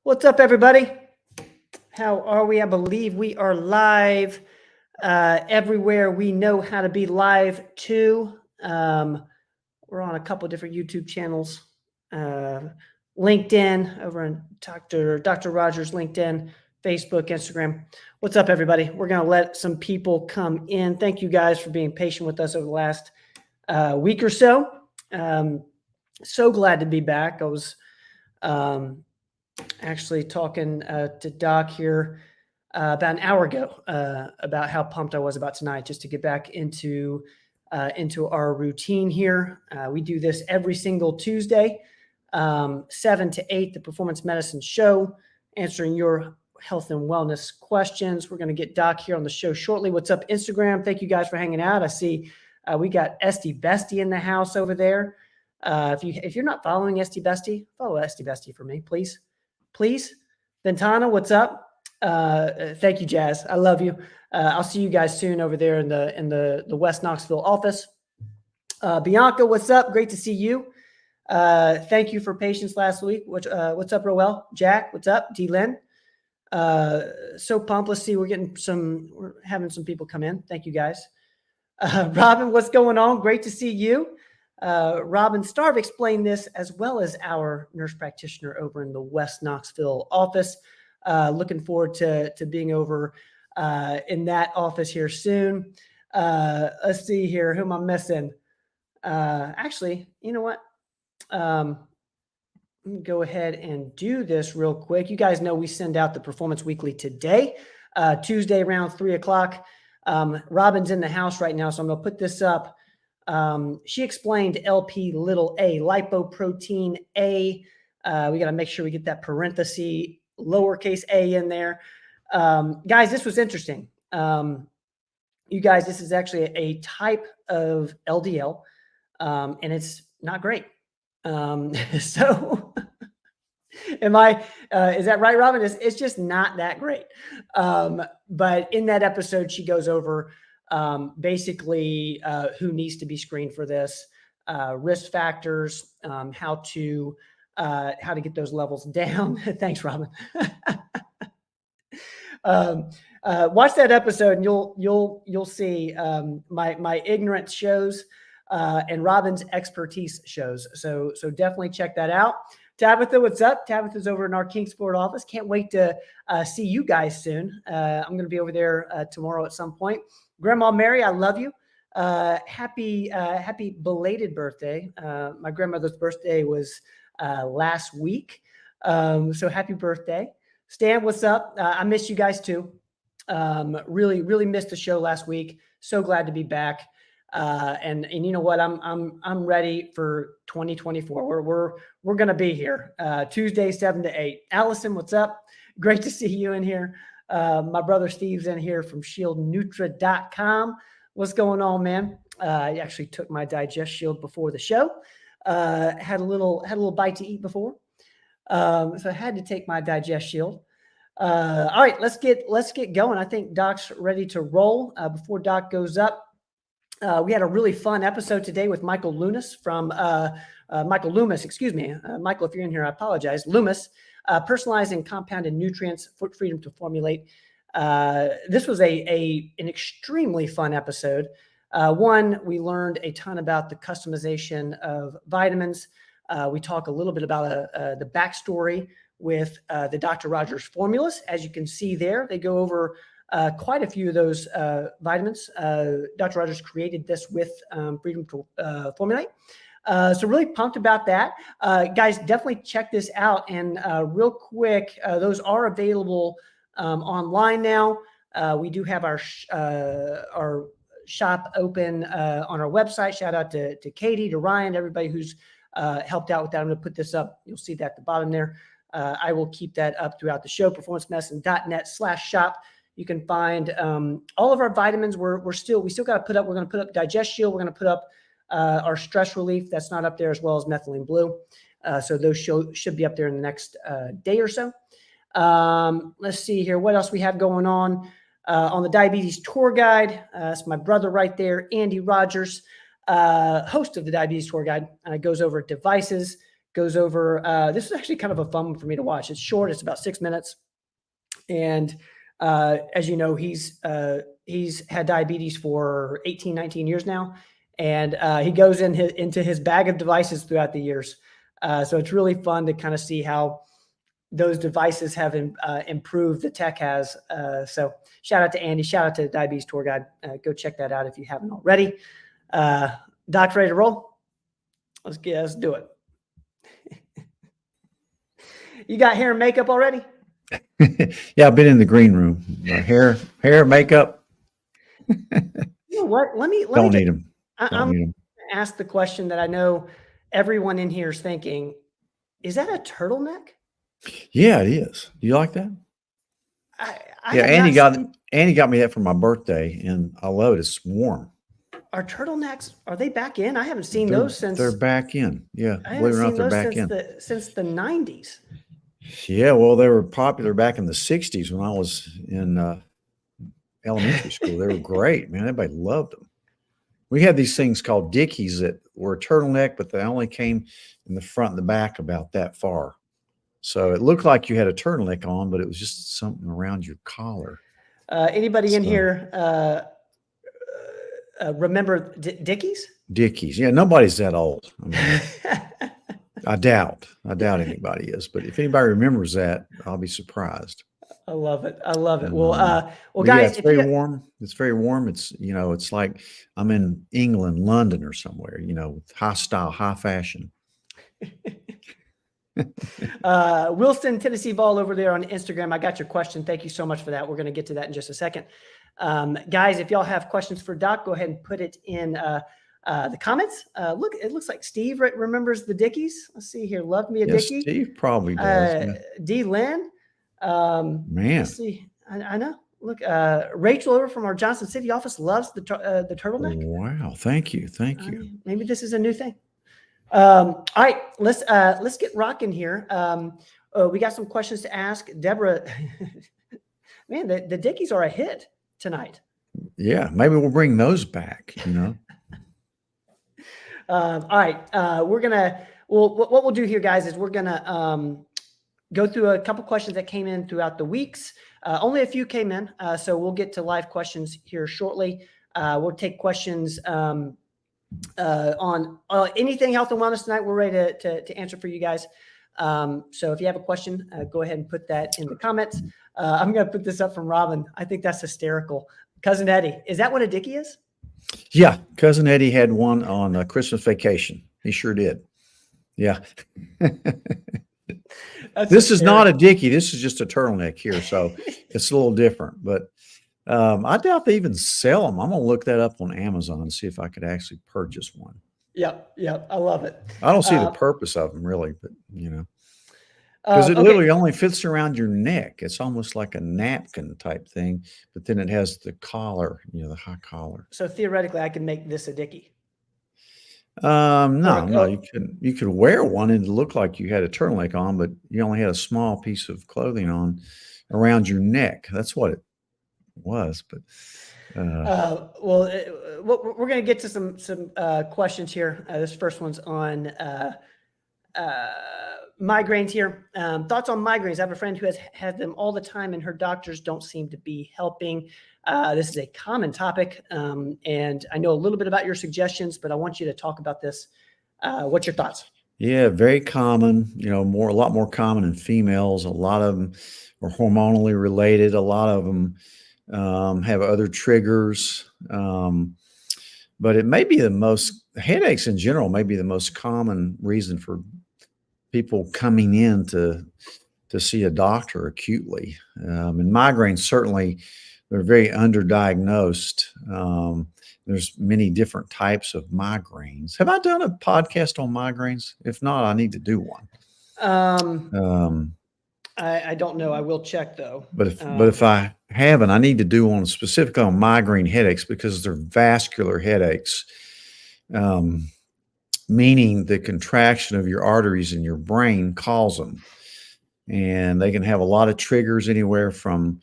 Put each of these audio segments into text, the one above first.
What's up, everybody? How are we? I believe we are live everywhere we know how to be live too. We're on a couple different YouTube channels. LinkedIn, over on Dr. Rogers, LinkedIn, Facebook, Instagram. What's up, everybody? We're going to let some people come in. Thank you guys for being patient with us over the last week or so. So glad to be back. I was actually talking to Doc here about an hour ago about how pumped I was about tonight, just to get back into our routine here. We do this every single Tuesday, 7 to 8, the Performance Medicine Show, answering your health and wellness questions. We're going to get Doc here on the show shortly. What's up, Instagram? Thank you guys for hanging out. I see we got Esty Bestie in the house over there. If you're not following Esty Bestie, follow Esty Bestie for me, please. Ventana, what's up? Thank you, Jazz. I love you. I'll see you guys soon over there in the West Knoxville office. Bianca, what's up? Great to see you. Thank you for patience last week. What's up, Roel? Jack, what's up? D. Lynn. So pumped. Let's see. We're having some people come in. Thank you, guys. Robin, what's going on? Great to see you. Robin Starve explained this, as well as our nurse practitioner over in the West Knoxville office. Looking forward to being over in that office here soon. Let's see here. Who am I missing? Actually, you know what? Let me go ahead and do this real quick. You guys know we send out the Performance Weekly today, Tuesday around 3 o'clock. Robin's in the house right now, so I'm going to put this up. She explained LP little a, lipoprotein A. We got to make sure we get that parenthesis lowercase a in there. Guys, this was interesting. You guys, this is actually a type of LDL, and it's not great. So is that right, Robin? It's just not that great. But in that episode, she goes over basically who needs to be screened for this, risk factors, how to get those levels down. Thanks, Robin. Watch that episode and you'll see my ignorance shows and Robin's expertise shows. So definitely check that out. Tabitha, what's up? Tabitha's over in our Kingsport office. Can't wait to see you guys soon. I'm going to be over there tomorrow at some point. Grandma Mary, I love you. Happy belated birthday. My grandmother's birthday was last week. So happy birthday. Stan, what's up? I miss you guys too. Really missed the show last week. So glad to be back. And you know what? I'm ready for 2024. We're going to be here Tuesday, 7 to 8. Allison, what's up? Great to see you in here. My brother Steve's in here from shieldnutra.com. What's going on, man? I actually took my Digest Shield before the show. Had a little bite to eat before. So I had to take my Digest Shield. All right, let's get going. I think Doc's ready to roll. Before Doc goes up, we had a really fun episode today with Michael Loomis from Michael Loomis, excuse me. Michael, if you're in here, I apologize. Loomis, personalizing compounded nutrients for freedom to formulate. This was an extremely fun episode. One, we learned a ton about the customization of vitamins. We talk a little bit about the backstory with the Dr. Rogers formulas. As you can see there, they go over quite a few of those vitamins. Dr. Rogers created this with freedom to formulate. So really pumped about that. Guys, definitely check this out. And real quick, those are available online now. We do have our shop open on our website. Shout out to Katie, to Ryan, everybody who's helped out with that. I'm going to put this up. You'll see that at the bottom there. I will keep that up throughout the show, performancemedicine.net/shop. You can find all of our vitamins. We still got to put up. We're going to put up Digest Shield. We're going to put up our stress relief. That's not up there, as well as methylene blue. So those should be up there in the next day or so. Let's see here. What else we have going on the Diabetes Tour Guide. That's my brother right there, Andy Rogers, host of the Diabetes Tour Guide. Goes over devices, goes over. This is actually kind of a fun one for me to watch. It's short. It's about 6 minutes, and as you know, he's had diabetes for 18, 19 years now, and he goes into his bag of devices throughout the years. So it's really fun to kind of see how those devices have improved, the tech has. So shout out to Andy, shout out to the Diabetes Tour Guide. Go check that out if you haven't already. Doc, ready to roll? Let's do it. You got hair and makeup already? Yeah, I've been in the green room. Hair, makeup. You know what? Let me Don't need them. I'm going to ask the question that I know everyone in here is thinking. Is that a turtleneck? Yeah, it is. Do you like that? Yeah, Andy got me that for my birthday, and I love it. It's warm. Are turtlenecks, are they back in? I haven't seen those since. They're back in. Yeah, I haven't seen those since the 90s. Yeah, well, they were popular back in the 60s when I was in elementary school. They were great, man. Everybody loved them. We had these things called Dickies that were a turtleneck, but they only came in the front and the back about that far. So it looked like you had a turtleneck on, but it was just something around your collar. Anybody in here remember Dickies? Dickies. Yeah, nobody's that old. I mean, I doubt anybody is, but if anybody remembers that, I'll be surprised. I love it. I love it. Well, guys, yeah, it's very warm. It's very warm. It's, it's like I'm in England, London or somewhere, with high style, high fashion. Wilson, Tennessee Vol over there on Instagram. I got your question. Thank you so much for that. We're going to get to that in just a second. Guys, if y'all have questions for Doc, go ahead and put it in the comments. Look, it looks like Steve remembers the Dickies. Let's see here. Love me a Dickie. Steve probably does. D. Lynn. Man. Let's see. I know. Look, Rachel over from our Johnson City office loves the turtleneck. Wow. Thank you. Thank you. Maybe this is a new thing. All right, let's get rocking here. We got some questions to ask Deborah. Man, the Dickies are a hit tonight. Yeah, maybe we'll bring those back. All right, what we'll do here, guys, is we're gonna go through a couple questions that came in throughout the weeks. Only a few came in, so we'll get to live questions here shortly. We'll take questions on anything health and wellness tonight. We're ready to answer for you guys. So if you have a question, go ahead and put that in the comments. I'm going to put this up from Robin. I think that's hysterical. Cousin Eddie, is that what a Dickie is? Yeah. Cousin Eddie had one on a Christmas vacation. He sure did. Yeah. This is not a Dickie. This is just a turtleneck here. So it's a little different, but I doubt they even sell them. I'm going to look that up on Amazon and see if I could actually purchase one. Yep. I love it. I don't see the purpose of them really, but because it literally only fits around your neck. It's almost like a napkin type thing, but then it has the collar, the high collar. So theoretically, I can make this a Dickie. No, you could wear one and look like you had a turtleneck on, but you only had a small piece of clothing on around your neck. That's what it was, but we're going to get to some questions here. This first one's on migraines here. Thoughts on migraines? I have a friend who has had them all the time, and her doctors don't seem to be helping. This is a common topic, and I know a little bit about your suggestions, but I want you to talk about this. What's your thoughts? Yeah, very common. A lot more common in females. A lot of them are hormonally related. A lot of them have other triggers, but it may be headaches in general may be the most common reason for people coming in to see a doctor acutely. And migraines, certainly, they're very underdiagnosed. There's many different types of migraines. Have I done a podcast on migraines? If not, I need to do one. I don't know. I will check though. But if I haven't, I need to do one specifically on migraine headaches because they're vascular headaches, meaning the contraction of your arteries in your brain cause them. And they can have a lot of triggers, anywhere from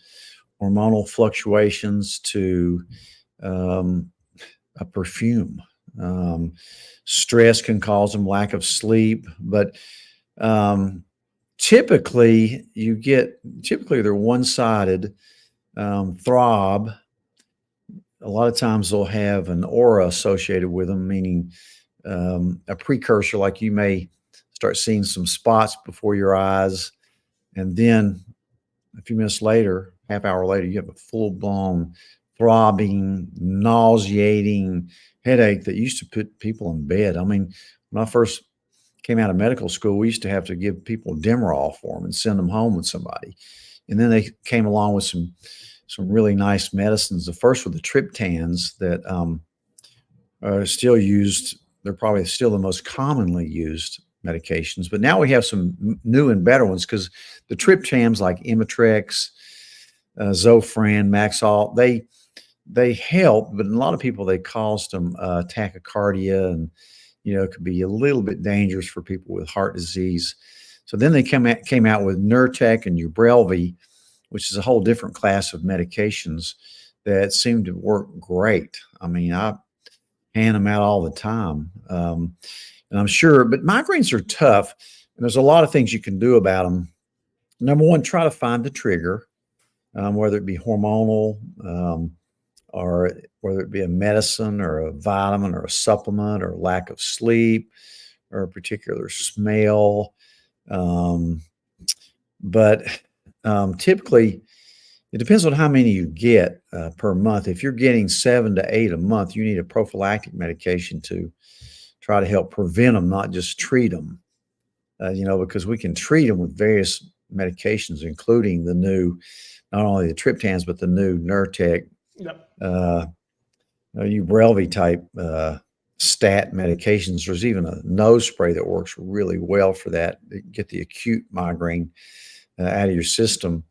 hormonal fluctuations to a perfume. Stress can cause them, lack of sleep, but Typically they're one-sided. Throb, a lot of times they'll have an aura associated with them, meaning a precursor, like you may start seeing some spots before your eyes, and then a few minutes later, half hour later, you have a full-blown throbbing, nauseating headache that used to put people in bed. I mean, when I first came out of medical school, we used to have to give people Demerol for them and send them home with somebody. And then they came along with some really nice medicines. The first were the triptans that are still used. They're probably still the most commonly used medications. But now we have some new and better ones, because the triptans like Imitrex, Zofran, Maxalt, they help, but in a lot of people they caused them tachycardia, and it could be a little bit dangerous for people with heart disease. So then they came out with Nurtec and Ubrelvy, which is a whole different class of medications that seem to work great. I mean, I hand them out all the time. And I'm sure, but migraines are tough, and there's a lot of things you can do about them. Number one, try to find the trigger, whether it be hormonal, or whether it be a medicine or a vitamin or a supplement, or lack of sleep, or a particular smell. But typically, it depends on how many you get per month. If you're getting 7 to 8 a month, you need a prophylactic medication to try to help prevent them, not just treat them. Because we can treat them with various medications, including the new, not only the triptans, but the new Nurtec, Yep. Ubrelvy type stat medications. There's even a nose spray that works really well for that. Get the acute migraine out of your system.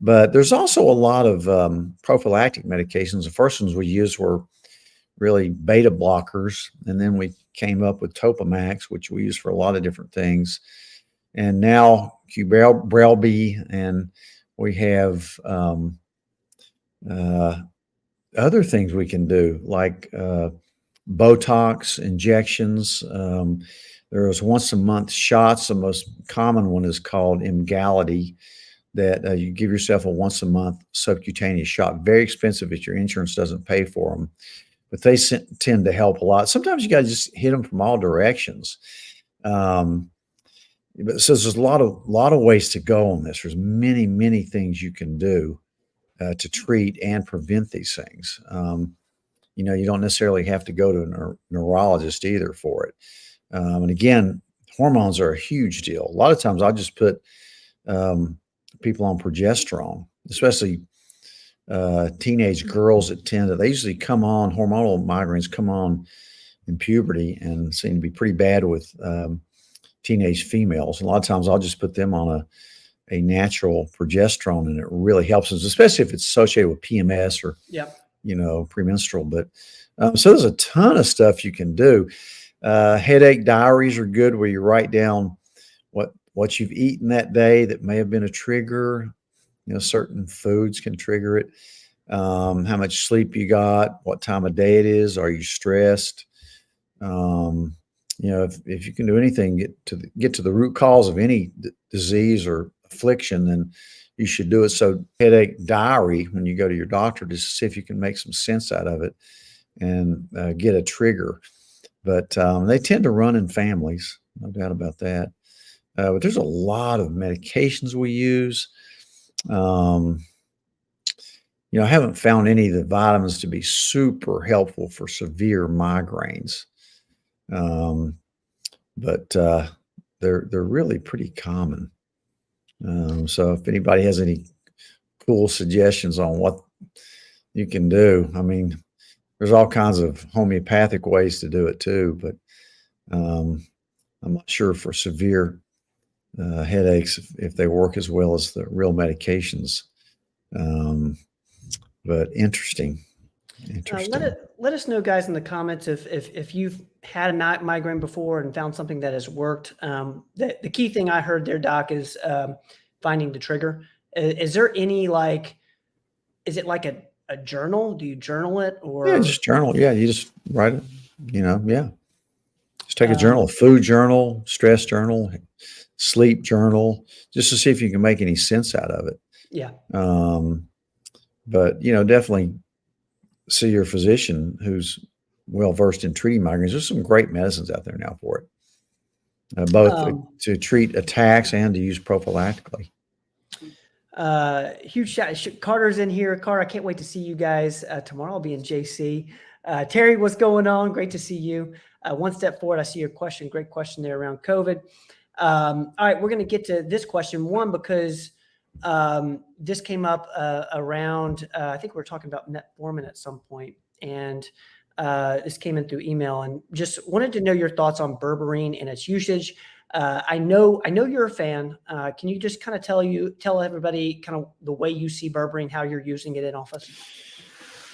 But there's also a lot of prophylactic medications. The first ones we used were really beta blockers, and then we came up with Topamax, which we use for a lot of different things. And now Ubrelvy, and we have other things we can do, like Botox injections. There's once a month shots. The most common one is called Emgality, that you give yourself a once a month subcutaneous shot. Very expensive if your insurance doesn't pay for them, but they tend to help a lot. Sometimes you got to just hit them from all directions. But so there's a lot of ways to go on this. There's many, many things you can do to treat and prevent these things. You don't necessarily have to go to a neurologist either for it. And again, hormones are a huge deal. A lot of times I'll just put people on progesterone, especially teenage girls that they usually come on, hormonal migraines come on in puberty and seem to be pretty bad with teenage females. And a lot of times I'll just put them on a natural progesterone, and it really helps us, especially if it's associated with PMS or, premenstrual. But so there's a ton of stuff you can do. Headache diaries are good, where you write down what you've eaten that day that may have been a trigger. Certain foods can trigger it. How much sleep you got, what time of day it is, are you stressed? If you can do anything, get to the root cause of any disease or affliction, then you should do it. So headache diary, when you go to your doctor, just to see if you can make some sense out of it and get a trigger. But they tend to run in families, no doubt about that. But there's a lot of medications we use. I haven't found any of the vitamins to be super helpful for severe migraines. But they're really pretty common. So if anybody has any cool suggestions on what you can do, I mean, there's all kinds of homeopathic ways to do it too, but I'm not sure for severe headaches if they work as well as the real medications. But interesting. Let us know, guys, in the comments if you've had a migraine before and found something that has worked. The key thing I heard there, Doc, is finding the trigger. Is there any is it like a journal? Do you journal it, or? Yeah, just journal. Yeah, you just write it. Yeah. Just take a journal, a food journal, stress journal, sleep journal, just to see if you can make any sense out of it. Yeah. But definitely see your physician who's well versed in treating migraines. There's some great medicines out there now for it, both to treat attacks and to use prophylactically. Huge shout. Carter's in here. Carter, I can't wait to see you guys tomorrow. I'll be in JC. Terry, what's going on? Great to see you. One step forward. I see your question. Great question there around COVID. All right, we're going to get to this question. One, because this came up around, I think we were talking about metformin at some point, and this came in through email, and just wanted to know your thoughts on berberine and its usage. I know you're a fan. Can you just kind of tell everybody kind of the way you see berberine, how you're using it in office?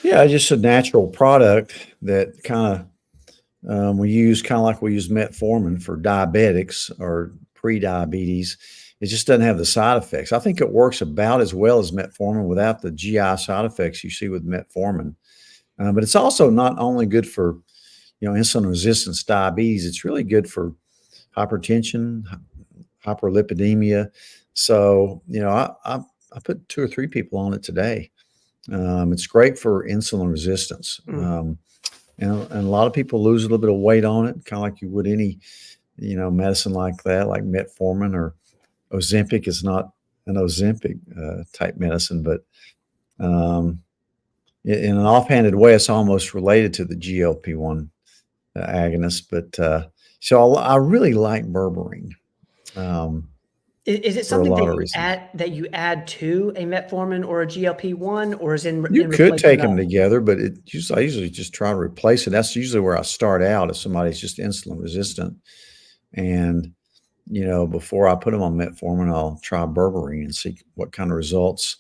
Yeah, just a natural product that kind of we use kind of like we use metformin for diabetics or pre-diabetes. It just doesn't have the side effects. I think it works about as well as metformin without the GI side effects you see with metformin. But it's also not only good for, insulin resistance diabetes, it's really good for hypertension, hyperlipidemia. So, I put 2 or 3 people on it today. It's great for insulin resistance. And a lot of people lose a little bit of weight on it, kind of like you would any, medicine like that, like metformin or Ozempic is not an Ozempic type medicine, but in an offhanded way, it's almost related to the GLP-1 agonist. But so I really like berberine. Is it something that you add to a metformin or a GLP-1, or is you could take them together, but I usually just try to replace it. That's usually where I start out if somebody's just insulin resistant. And, before I put them on metformin, I'll try berberine and see what kind of results,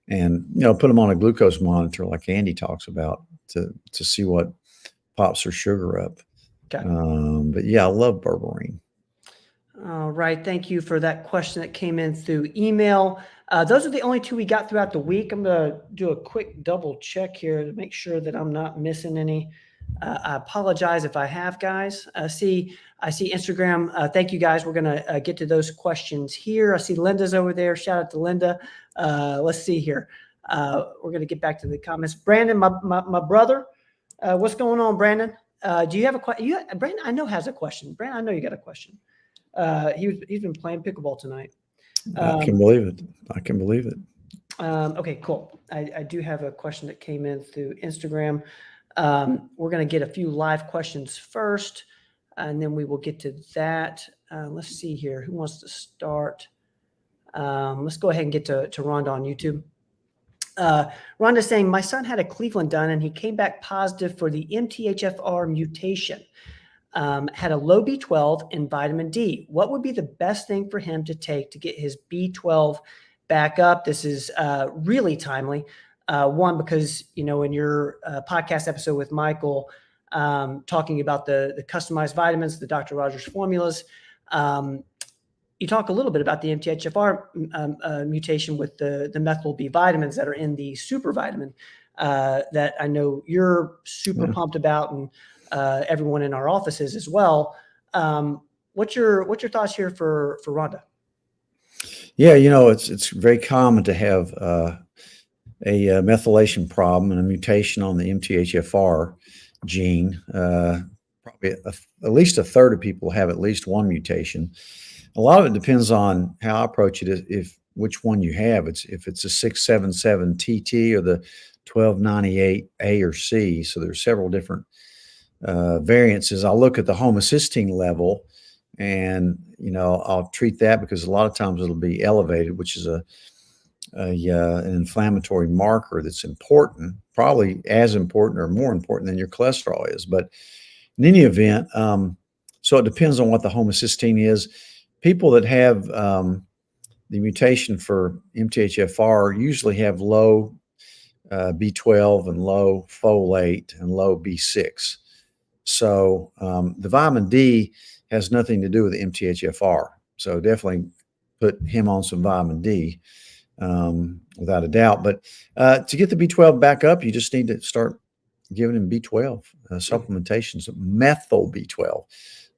and, put them on a glucose monitor like Andy talks about to see what pops their sugar up. Okay. But yeah, I love berberine. All right. Thank you for that question that came in through email. Those are the only 2 we got throughout the week. I'm going to do a quick double check here to make sure that I'm not missing any. I apologize if I have, guys. I see Instagram. Thank you, guys. We're going to get to those questions here. I see Linda's over there. Shout out to Linda. Let's see here. We're going to get back to the comments. Brandon, my brother. What's going on, Brandon? Do you have a question? Brandon, I know, has a question. Brandon, I know you got a question. He's been playing pickleball tonight. I can believe it. Okay, cool. I do have a question that came in through Instagram. We're going to get a few live questions first, and then we will get to that. Let's see here. Who wants to start? Let's go ahead and get to Rhonda on YouTube. Rhonda's saying, my son had a Cleveland done, and he came back positive for the MTHFR mutation. Had a low B12 and vitamin D. What would be the best thing for him to take to get his B12 back up? This is really timely. One, because, in your podcast episode with Michael, talking about the customized vitamins, the Dr. Rogers formulas, you talk a little bit about the MTHFR mutation with the methyl B vitamins that are in the super vitamin that I know you're super pumped about, and everyone in our offices as well. What's your thoughts here for Rhonda? Yeah, it's very common to have a methylation problem and a mutation on the MTHFR gene. Probably at least a third of people have at least one mutation. A lot of it depends on how I approach it. If which one you have, if it's a 677 TT or the 1298 A or C. So there's several different variances. I'll look at the homocysteine level, and I'll treat that because a lot of times it'll be elevated, which is an inflammatory marker that's important, probably as important or more important than your cholesterol is. But in any event, so it depends on what the homocysteine is. People that have the mutation for MTHFR usually have low B12 and low folate and low B6. So the vitamin D has nothing to do with the MTHFR. So definitely put him on some vitamin D without a doubt. But to get the B12 back up, you just need to start giving him B12 supplementations, methyl B12,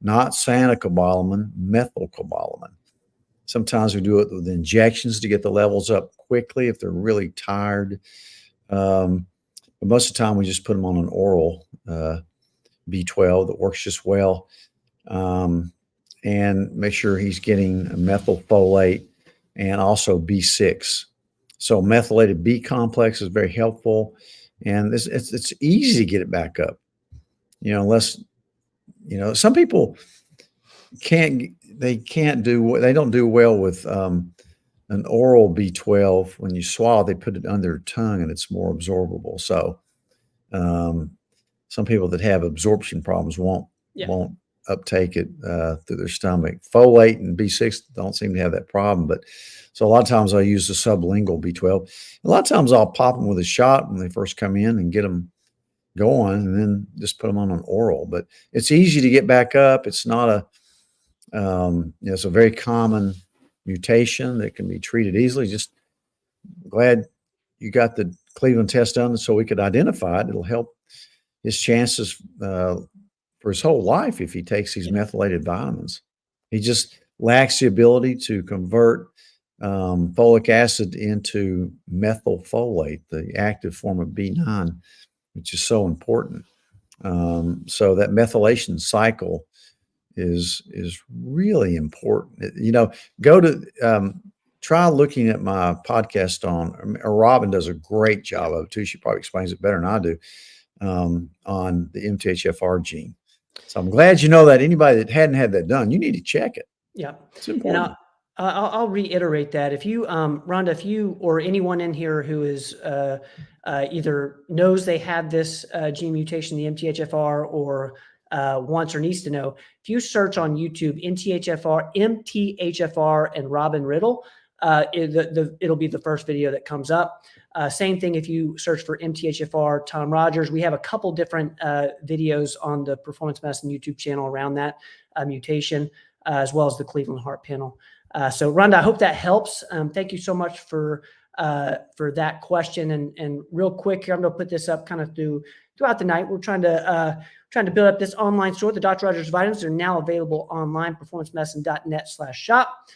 not cyanocobalamin, methylcobalamin. Sometimes we do it with injections to get the levels up quickly if they're really tired. But most of the time, we just put them on an oral B12 that works just well, and make sure he's getting methylfolate and also B6. So methylated B complex is very helpful, and it's easy to get it back up. Unless some people they don't do well with an oral B12. When you swallow, they put it under their tongue and it's more absorbable. So some people that have absorption problems won't uptake it through their stomach. Folate and B6 don't seem to have that problem, but so a lot of times I use the sublingual B12. A lot of times I'll pop them with a shot when they first come in and get them going, and then just put them on an oral. But it's easy to get back up. It's not it's a very common mutation that can be treated easily. Just glad you got the Cleveland test done so we could identify it. It'll help his chances for his whole life if he takes these methylated vitamins. He just lacks the ability to convert folic acid into methylfolate, the active form of B9, which is so important. So that methylation cycle is really important. Go to try looking at my podcast or Robin does a great job of it too. She probably explains it better than I do on the MTHFR gene. So I'm glad you know that. Anybody that hadn't had that done, you need to check it. Yeah, it's important. And I'll reiterate that if you, Rhonda, if you or anyone in here who is either knows they have this gene mutation, the MTHFR, or wants or needs to know, if you search on YouTube MTHFR and Robin Riddle, it'll be the first video that comes up. Same thing if you search for MTHFR Tom Rogers. We have a couple different videos on the Performance Medicine YouTube channel around that mutation, as well as the Cleveland Heart Panel. So Rhonda, I hope that helps. Thank you so much for that question. And real quick here, I'm going to put this up kind of throughout the night. We're trying to build up this online store. The Dr. Rogers vitamins are now available online, performancemedicine.net/shop.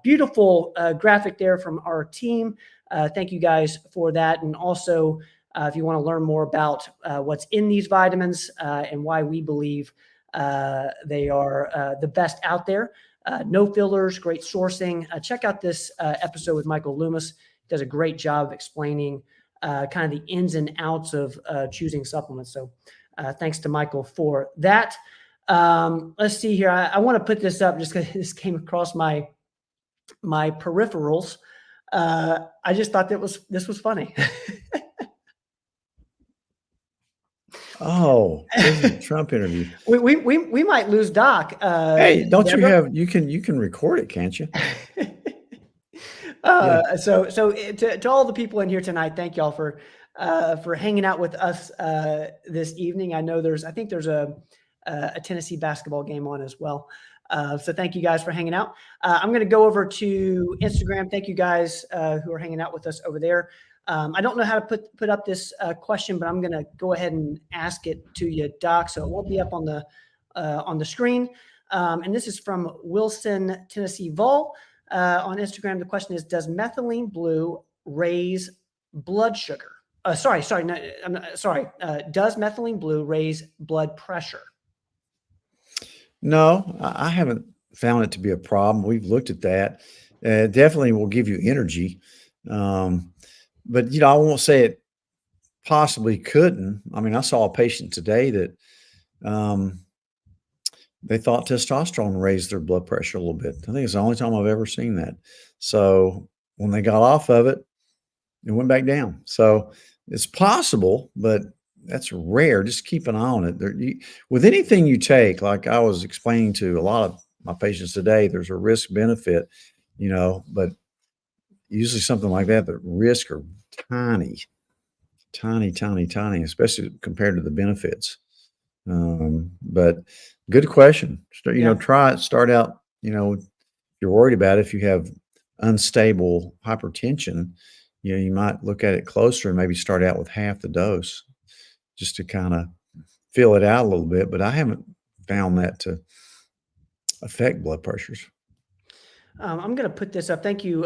Beautiful graphic there from our team. Thank you guys for that. And also, if you want to learn more about what's in these vitamins and why we believe they are the best out there, no fillers, great sourcing. Check out this episode with Michael Loomis. He does a great job of explaining kind of the ins and outs of choosing supplements. So thanks to Michael for that. Let's see here. I want to put this up just because this came across my peripherals. I just thought this was funny. Oh, this is a Trump interview. We might lose Doc. Hey, don't you have you can record it, can't you? So to all the people in here tonight, thank y'all for hanging out with us this evening. I know there's a Tennessee basketball game on as well. So thank you guys for hanging out. I'm going to go over to Instagram. Thank you guys who are hanging out with us over there. I don't know how to put up this question, but I'm going to go ahead and ask it to you, Doc. So it won't be up on the screen. And this is from Wilson Tennessee Vol on Instagram. The question is: does methylene blue raise blood sugar? Does methylene blue raise blood pressure? No, I haven't found it to be a problem. We've looked at that. Definitely will give you energy. But, I won't say it possibly couldn't. I mean, I saw a patient today that they thought testosterone raised their blood pressure a little bit. I think it's the only time I've ever seen that. So when they got off of it, it went back down. So it's possible, but that's rare. Just keep an eye on it. With anything you take, like I was explaining to a lot of my patients today, there's a risk benefit, but usually something like that, the risks are tiny, especially compared to the benefits. But good question. Try it. Start out, if you're worried about it, if you have unstable hypertension, you might look at it closer and maybe start out with half the dose just to kind of fill it out a little bit. But I haven't found that to affect blood pressures. I'm going to put this up. Thank you,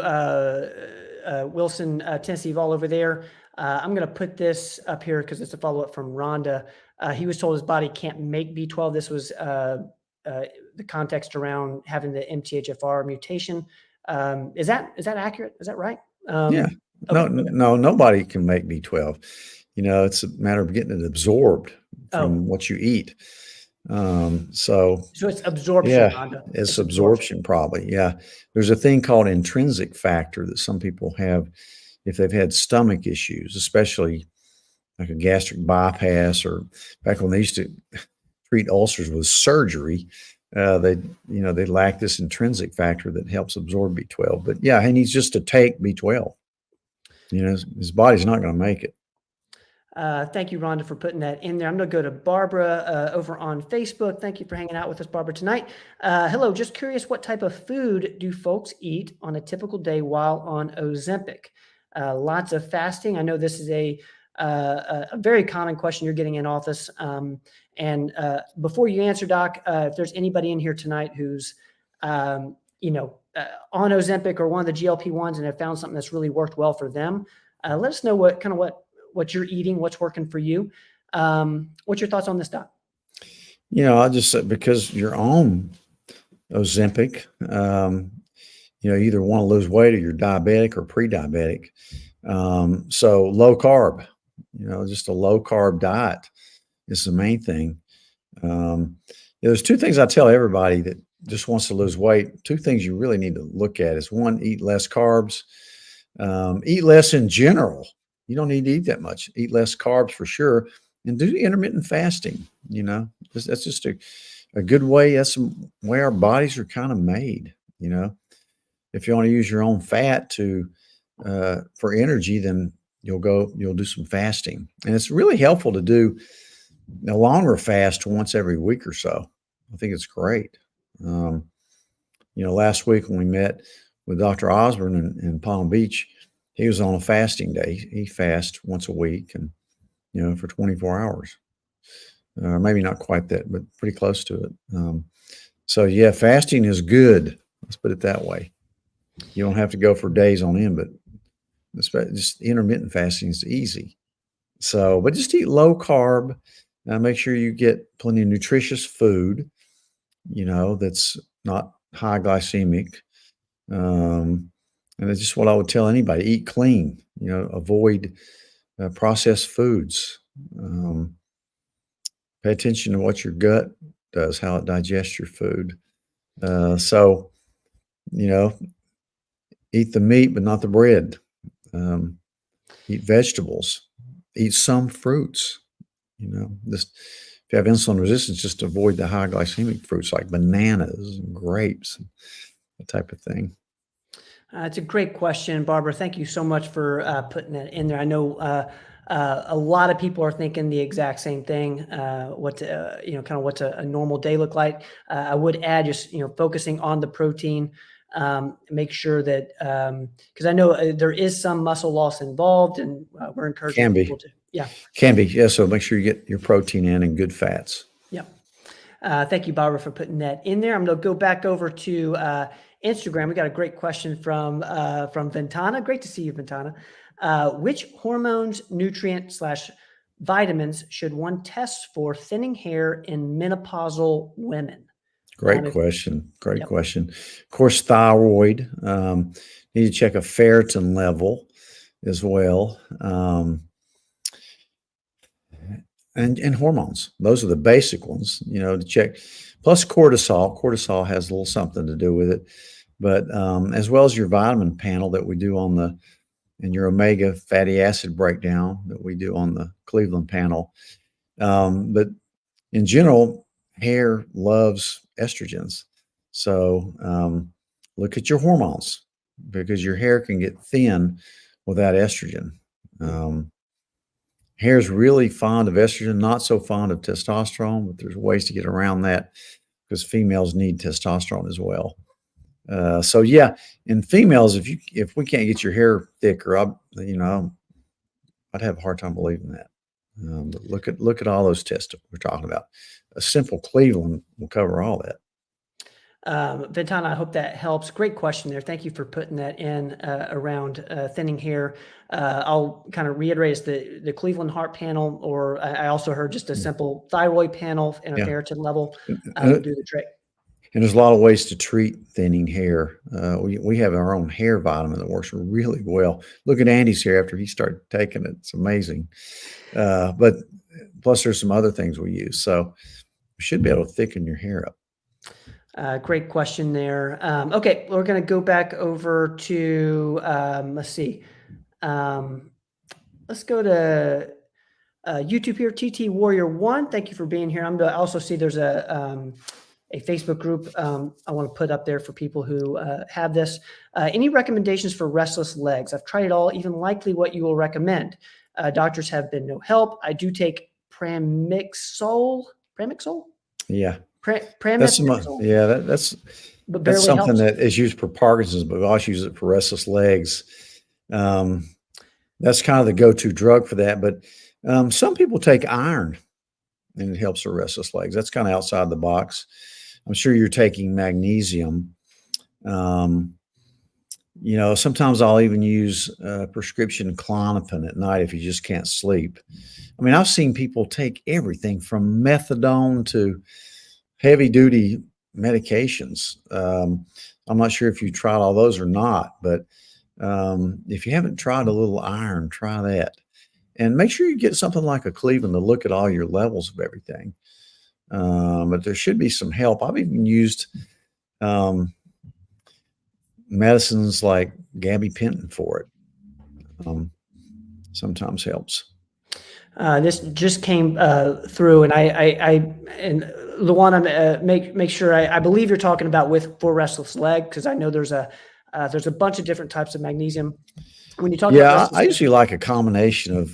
Wilson, Tennessee Vol over there. I'm going to put this up here because it's a follow-up from Rhonda. He was told his body can't make B12. This was the context around having the MTHFR mutation. Is that accurate? Is that right? Yeah. No, nobody can make B12. It's a matter of getting it absorbed from what you eat. So it's absorption. Yeah, Rhonda. it's absorption probably. Yeah. There's a thing called intrinsic factor that some people have if they've had stomach issues, especially like a gastric bypass, or back when they used to treat ulcers with surgery. They lack this intrinsic factor that helps absorb B12. But yeah, he needs just to take B12. His body's not going to make it. Thank you, Rhonda, for putting that in there. I'm going to go to Barbara over on Facebook. Thank you for hanging out with us, Barbara, tonight. Hello, just curious, what type of food do folks eat on a typical day while on Ozempic? Lots of fasting. I know this is a very common question you're getting in office. And before you answer, Doc, if there's anybody in here tonight who's, on Ozempic or one of the GLP-1s and have found something that's really worked well for them, let us know what you're eating, what's working for you. What's your thoughts on this, Doc? I just said, because you're on Ozempic, you either want to lose weight or you're diabetic or pre-diabetic. So low carb, just a low carb diet is the main thing. There's two things I tell everybody that just wants to lose weight. Two things you really need to look at is, one, eat less carbs, eat less in general. You don't need to eat that much. Eat less carbs for sure, and do intermittent fasting. That's just a good way. That's the way our bodies are kind of made. If you want to use your own fat for energy, then you'll do some fasting, and it's really helpful to do a longer fast once every week or so. I think it's great. Last week when we met with Dr. Osborne in Palm Beach, he was on a fasting day. He fasts once a week, and for 24 hours. Maybe not quite that, but pretty close to it. So yeah, fasting is good. Let's put it that way. You don't have to go for days on end, but just intermittent fasting is easy. So, but just eat low carb. Make sure you get plenty of nutritious food, that's not high glycemic. And it's just what I would tell anybody: eat clean, avoid processed foods. Pay attention to what your gut does, how it digests your food. So, eat the meat, but not the bread. Eat vegetables, eat some fruits, just if you have insulin resistance, just avoid the high glycemic fruits like bananas and grapes, and that type of thing. It's a great question, Barbara. Thank you so much for putting that in there. I know a lot of people are thinking the exact same thing. What's a normal day look like? I would add just focusing on the protein. Make sure that because I know there is some muscle loss involved, and we're encouraging people to. Can be. Yeah. So make sure you get your protein in and good fats. Yeah. Thank you, Barbara, for putting that in there. I'm going to go back over to Instagram. We got a great question from Ventana. Great to see you, Ventana. Which hormones, nutrient / vitamins should one test for thinning hair in menopausal women? Great question. Great question. Of course, thyroid. Need to check a ferritin level as well. And hormones. Those are the basic ones, to check. Plus cortisol. Cortisol has a little something to do with it. But as well as your vitamin panel that we do and your omega fatty acid breakdown that we do on the Cleveland panel. But in general, hair loves estrogens. So look at your hormones, because your hair can get thin without estrogen. Hair is really fond of estrogen, not so fond of testosterone, but there's ways to get around that because females need testosterone as well. So yeah, in females, if we can't get your hair thicker, I'd have a hard time believing that. But look at all those tests we're talking about. A simple Cleveland will cover all that. Ventana, I hope that helps. Great question there. Thank you for putting that in around thinning hair. I'll kind of reiterate it's the Cleveland Heart Panel, or I also heard just a simple thyroid panel and a ferritin level will do the trick. And there's a lot of ways to treat thinning hair. We have our own hair vitamin that works really well. Look at Andy's hair after he started taking it. It's amazing. But plus there's some other things we use. So we should be able to thicken your hair up. Great question there. Okay, we're going to go back over to, let's see. Let's go to YouTube here, TT Warrior 1. Thank you for being here. I also see there's a Facebook group I want to put up there for people who have this. Any recommendations for restless legs? I've tried it all, even likely what you will recommend. Doctors have been no help. I do take Pramixol. Yeah. That's something helps. That is used for Parkinson's, but we also use it for restless legs. That's kind of the go-to drug for that. But some people take iron and it helps their restless legs. That's kind of outside the box. I'm sure you're taking magnesium. Sometimes I'll even use prescription Klonopin at night if you just can't sleep. I mean, I've seen people take everything from methadone to heavy duty medications. I'm not sure if you tried all those or not, but if you haven't tried a little iron, try that. And make sure you get something like a Cleveland to look at all your levels of everything. But there should be some help. I've even used medicines like gabapentin for it. Sometimes helps. This just came through, and and Luana, make sure I believe you're talking about for restless leg, because I know there's a bunch of different types of magnesium. When you talk about I usually like a combination of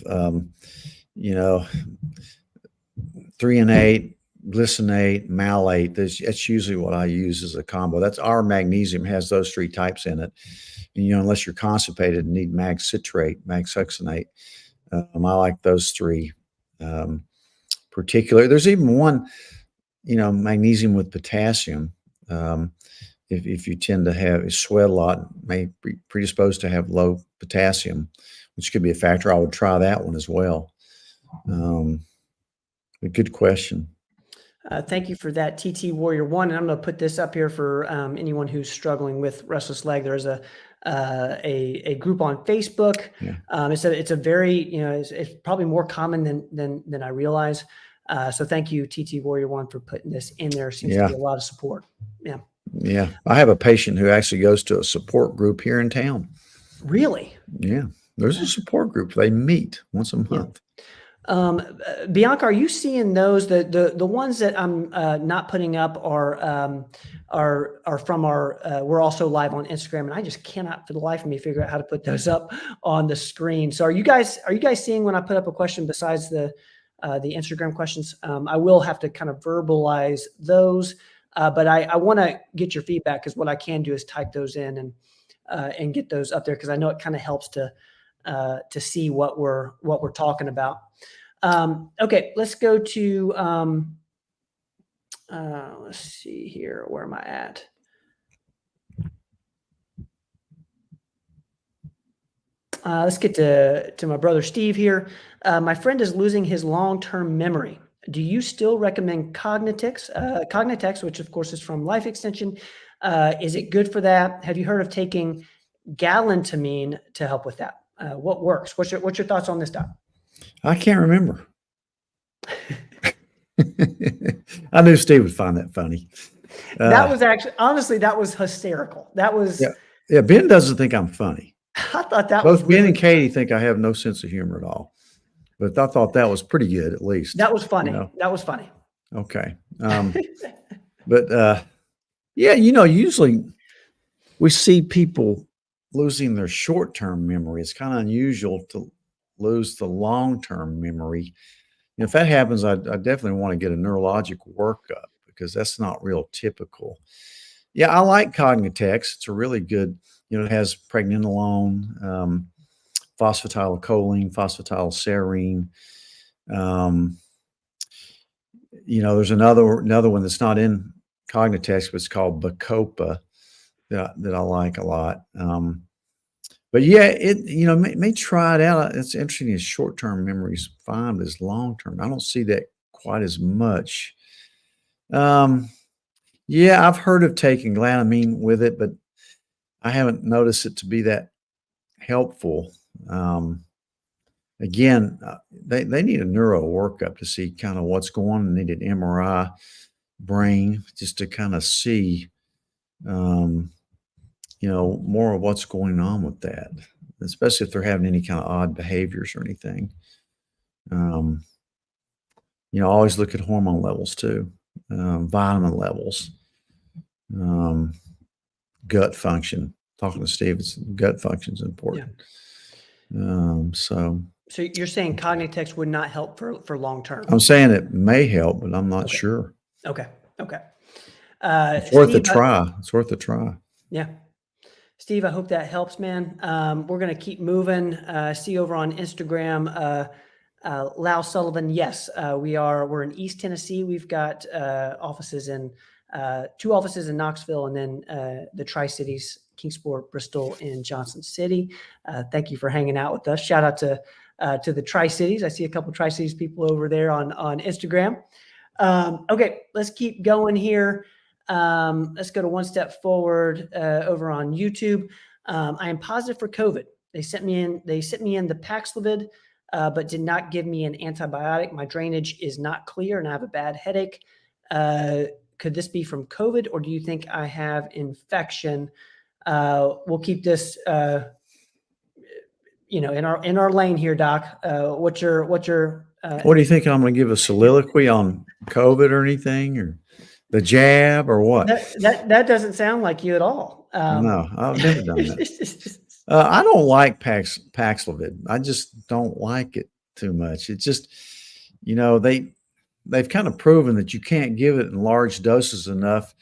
3-in-8, glycinate, malate. That's usually what I use as a combo. That's our magnesium has those 3 types in it. And unless you're constipated and need magsuccinate. I like those 3 particular. There's even one, magnesium with potassium. If you tend to sweat a lot, may be predisposed to have low potassium, which could be a factor. I would try that one as well. A good question. Thank you for that, TT Warrior 1. And I'm going to put this up here for anyone who's struggling with restless leg. There's a group on Facebook. Yeah. It's a very, it's probably more common than I realize. So thank you, TT Warrior 1, for putting this in there. Seems to be a lot of support. Yeah. Yeah. I have a patient who actually goes to a support group here in town. Really? Yeah. There's a support group. They meet once a month. Bianca, are you seeing those? The ones that I'm not putting up are from our. We're also live on Instagram, and I just cannot for the life of me figure out how to put those up on the screen. So are you guys seeing when I put up a question besides the Instagram questions? I will have to kind of verbalize those, but I want to get your feedback, because what I can do is type those in and get those up there, because I know it kind of helps to see what we're talking about. Okay, let's go to, let's see here. Where am I at? Let's get to my brother Steve here. My friend is losing his long-term memory. Do you still recommend Cognitex, which of course is from Life Extension? Is it good for that? Have you heard of taking galantamine to help with that? What works? What's your thoughts on this, Doc? I can't remember. I knew Steve would find that funny. That was actually, honestly, that was hysterical. That was. Yeah. Ben doesn't think I'm funny. I thought that both Ben and Katie think I have no sense of humor at all. But I thought that was pretty good, at least. That was funny. That was funny. Okay. But usually we see people losing their short-term memory. It's kind of unusual to lose the long-term memory. If that happens, I definitely want to get a neurologic workup, because that's not real typical. Yeah, I like Cognitex. It's a really good, it has pregnenolone, phosphatidylcholine, phosphatidylserine. There's another one that's not in Cognitex, but it's called Bacopa that I like a lot. But yeah, may try it out. It's interesting. His short-term memory is fine, but his long-term, I don't see that quite as much. Yeah, I've heard of taking glanamine with it, but I haven't noticed it to be that helpful. Again, they need a neuro workup to see kind of what's going on. They need an MRI brain just to kind of see, more of what's going on with that, especially if they're having any kind of odd behaviors or anything. Always look at hormone levels too, vitamin levels, gut function. Talking to Steve, gut function is important. Yeah. So you're saying Cognitex would not help for long term? I'm saying it may help, but I'm not sure. Okay. It's worth a try. It's worth a try. Yeah. Steve, I hope that helps, man. We're going to keep moving. See you over on Instagram. Lau Sullivan. Yes, we're in East Tennessee. We've got two offices in Knoxville, and then the Tri-Cities, Kingsport, Bristol, and Johnson City. Thank you for hanging out with us. Shout out to the Tri-Cities. I see a couple of Tri-Cities people over there on Instagram. Okay, let's keep going here. Let's go to one step forward over on YouTube. I am positive for COVID. They sent me in the Paxlovid, but did not give me an antibiotic. My drainage is not clear and I have a bad headache. Could this be from COVID, or do you think I have infection? We'll keep this, in our lane here, Doc. What do you think? I'm going to give a soliloquy on COVID or anything, or the jab, or what? That doesn't sound like you at all. No, I've never done that. I don't like Paxlovid. I just don't like it too much. It's just, they've kind of proven that you can't give it in large doses enough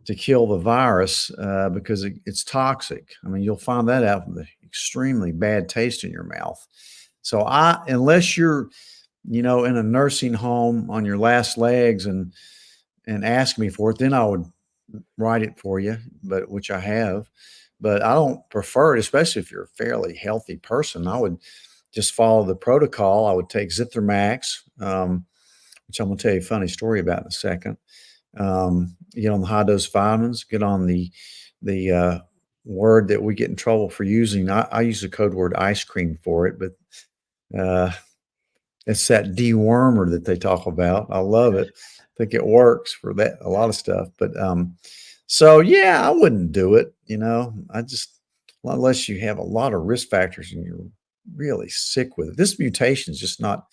to kill the virus because it's toxic. I mean, you'll find that out from the extremely bad taste in your mouth. So unless you're, in a nursing home on your last legs and ask me for it, then I would write it for you, which I have. But I don't prefer it, especially if you're a fairly healthy person. I would just follow the protocol. I would take Zithromax, which I'm going to tell you a funny story about in a second. Get on the high dose vitamins, get on the word that we get in trouble for using. I use the code word ice cream for it, but it's that dewormer that they talk about. I love it. I think it works for that, a lot of stuff. But so yeah, I wouldn't do it. Unless you have a lot of risk factors and you're really sick with it. This mutation is just not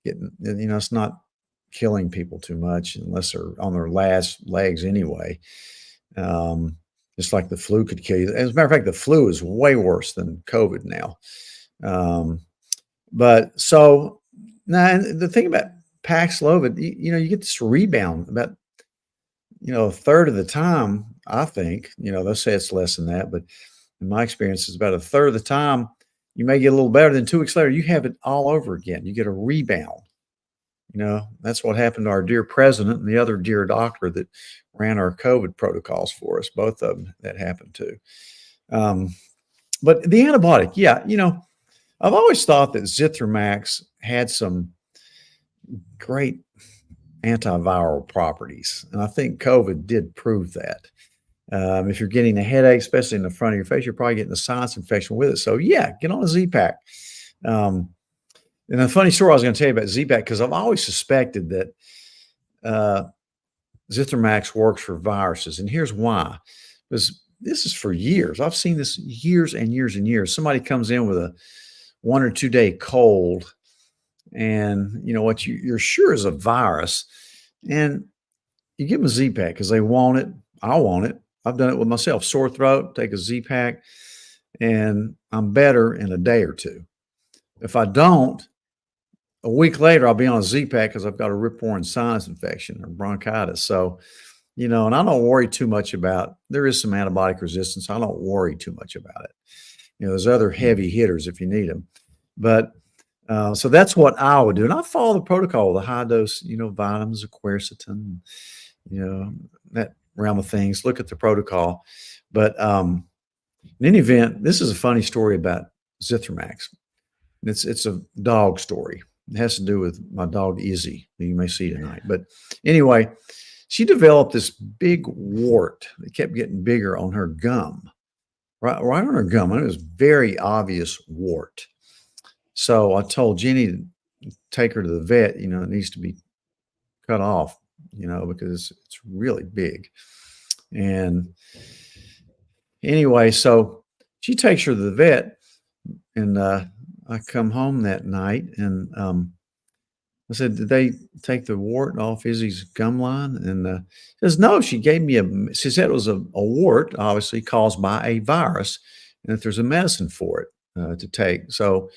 getting, it's not killing people too much unless they're on their last legs anyway. Just like the flu could kill you. As a matter of fact, the flu is way worse than COVID now. But so now the thing about Paxlovid, you get this rebound about, a third of the time, I think. They'll say it's less than that, but in my experience, it's about a third of the time. You may get a little better, then 2 weeks later, you have it all over again. You get a rebound. That's what happened to our dear president and the other dear doctor that ran our COVID protocols for us. Both of them that happened to. But the antibiotic, yeah, I've always thought that Zithromax had some great antiviral properties. And I think COVID did prove that. If you're getting a headache, especially in the front of your face, you're probably getting a sinus infection with it. So yeah, get on a Z-Pak. And a funny story I was going to tell you about Z-Pak, because I've always suspected that Zithromax works for viruses. And here's why. Because this is for years. I've seen this years and years and years. Somebody comes in with a 1 or 2 day cold, and what you're sure is a virus, and you give them a Z-Pak because they want it. I want it. I've done it with myself. Sore throat, take a Z-Pak, and I'm better in a day or two. If I don't, a week later, I'll be on a Z-Pak because I've got a rip-roaring sinus infection or bronchitis. So, and I don't worry too much about, there is some antibiotic resistance. I don't worry too much about it. There's other heavy hitters if you need them. But so that's what I would do. And I follow the protocol, the high dose, vitamins, quercetin, that realm of things, look at the protocol. But in any event, this is a funny story about Zithromax. It's a dog story. It has to do with my dog Izzy, who you may see tonight. But anyway, she developed this big wart that kept getting bigger on her gum, right on her gum. And it was very obvious wart. So I told Jenny to take her to the vet. It needs to be cut off, because it's really big. And anyway, so she takes her to the vet, and I come home that night, and I said, "Did they take the wart off Izzy's gum line?" And she says, "No." She gave me she said it was a wart, obviously caused by a virus, and that there's a medicine for it to take. So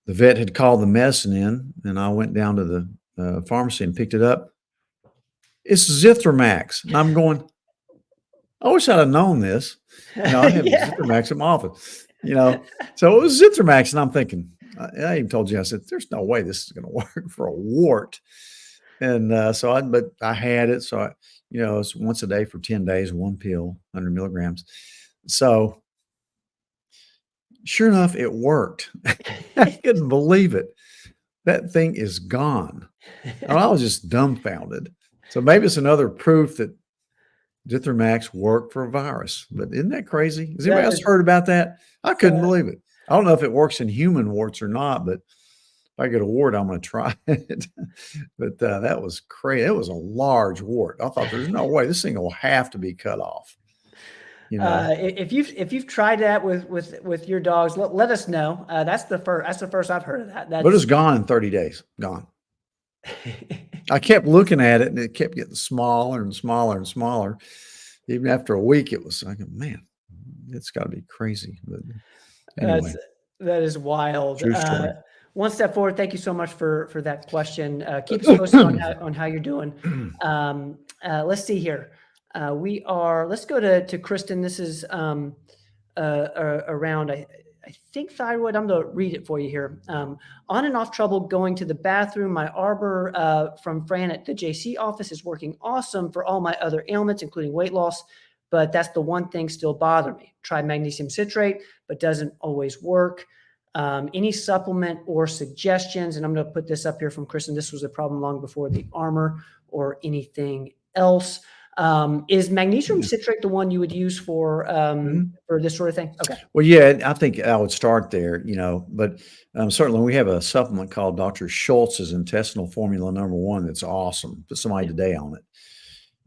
the vet had called the medicine in, and I went down to the pharmacy and picked it up. It's Zithromax. And I'm going, I wish I'd have known this. I have Zithromax in my office, So it was Zithromax. And I'm thinking, I even told you, I said, there's no way this is going to work for a wart. And but I had it. So, it's once a day for 10 days, one pill, 100 milligrams. So sure enough, it worked. I couldn't believe it. That thing is gone. And I was just dumbfounded. So maybe it's another proof that Zithromax worked for a virus. But isn't that crazy? Has anybody else heard about that? I couldn't believe it. I don't know if it works in human warts or not, but if I get a wart, I'm going to try it. But that was crazy. It was a large wart. I thought there's no way this thing will have to be cut off. If you've tried that with your dogs, let us know. That's the first I've heard of that. But it's gone in 30 days. Gone. I kept looking at it, and it kept getting smaller and smaller and smaller. Even after a week, it was like, man, it's got to be crazy. But anyway, that is wild. True story. One step forward. Thank you so much for that question. Keep us posted on how you're doing. Let's see here. Let's go to Kristen. This is around, I think thyroid. I'm going to read it for you here. On and off trouble going to the bathroom. My arbor from Fran at the JC office is working awesome for all my other ailments, including weight loss. But that's the one thing still bothering me. Tried magnesium citrate, but doesn't always work. Any supplement or suggestions? And I'm going to put this up here from Kristen. This was a problem long before the Armor or anything else. Is magnesium citrate the one you would use for this sort of thing? Okay. Well, yeah, I think I would start there, but certainly we have a supplement called Dr. Schultz's Intestinal Formula #1 that's awesome. Put somebody today on it.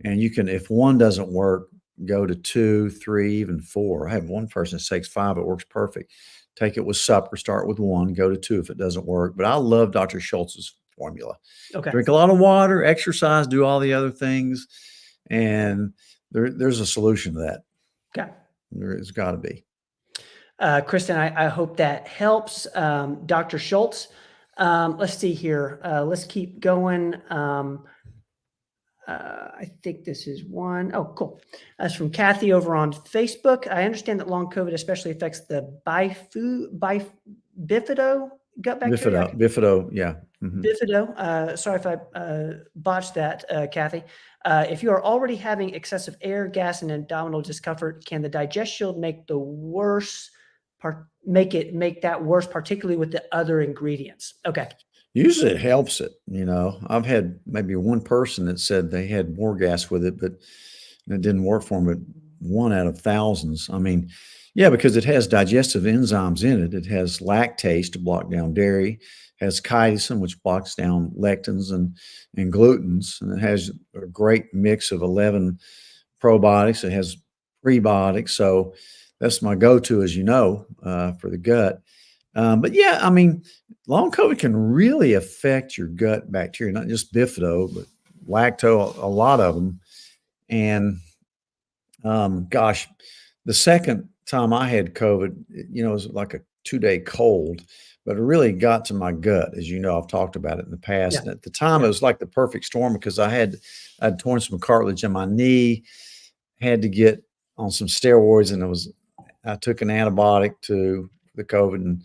And you can, if one doesn't work, go to 2, 3, even 4. I have one person that takes 5. It works perfect. Take it with supper, start with 1, go to 2 if it doesn't work. But I love Dr. Schultz's formula. Okay. Drink a lot of water, exercise, do all the other things. And there's a solution to that. Okay. There's got to be. Kristen, I hope that helps. Dr. Schultz, let's see here. Let's keep going. I think this is one. Oh, cool. That's from Kathy over on Facebook. I understand that long COVID especially affects the bifido gut bacteria. Bifido, yeah. Mm-hmm. Bifido. Sorry if I botched that, Kathy. If you are already having excessive air, gas, and abdominal discomfort, can the Digest Shield make that worse, particularly with the other ingredients? Okay. Usually it helps it. I've had maybe one person that said they had more gas with it, but it didn't work for them. But 1 out of thousands. I mean, yeah, because it has digestive enzymes in it. It has lactase to block down dairy, has chitosan, which blocks down lectins and glutens, and it has a great mix of 11 probiotics. It has prebiotics, so that's my go-to, as you know, for the gut. But yeah, I mean, long COVID can really affect your gut bacteria, not just bifido, but lacto, a lot of them. And gosh, the second time I had COVID, it was like a 2-day cold, but it really got to my gut. As you know, I've talked about it in the past. Yeah. And at the time, it was like the perfect storm because I'd torn some cartilage in my knee, had to get on some steroids, and I took an antibiotic to the COVID and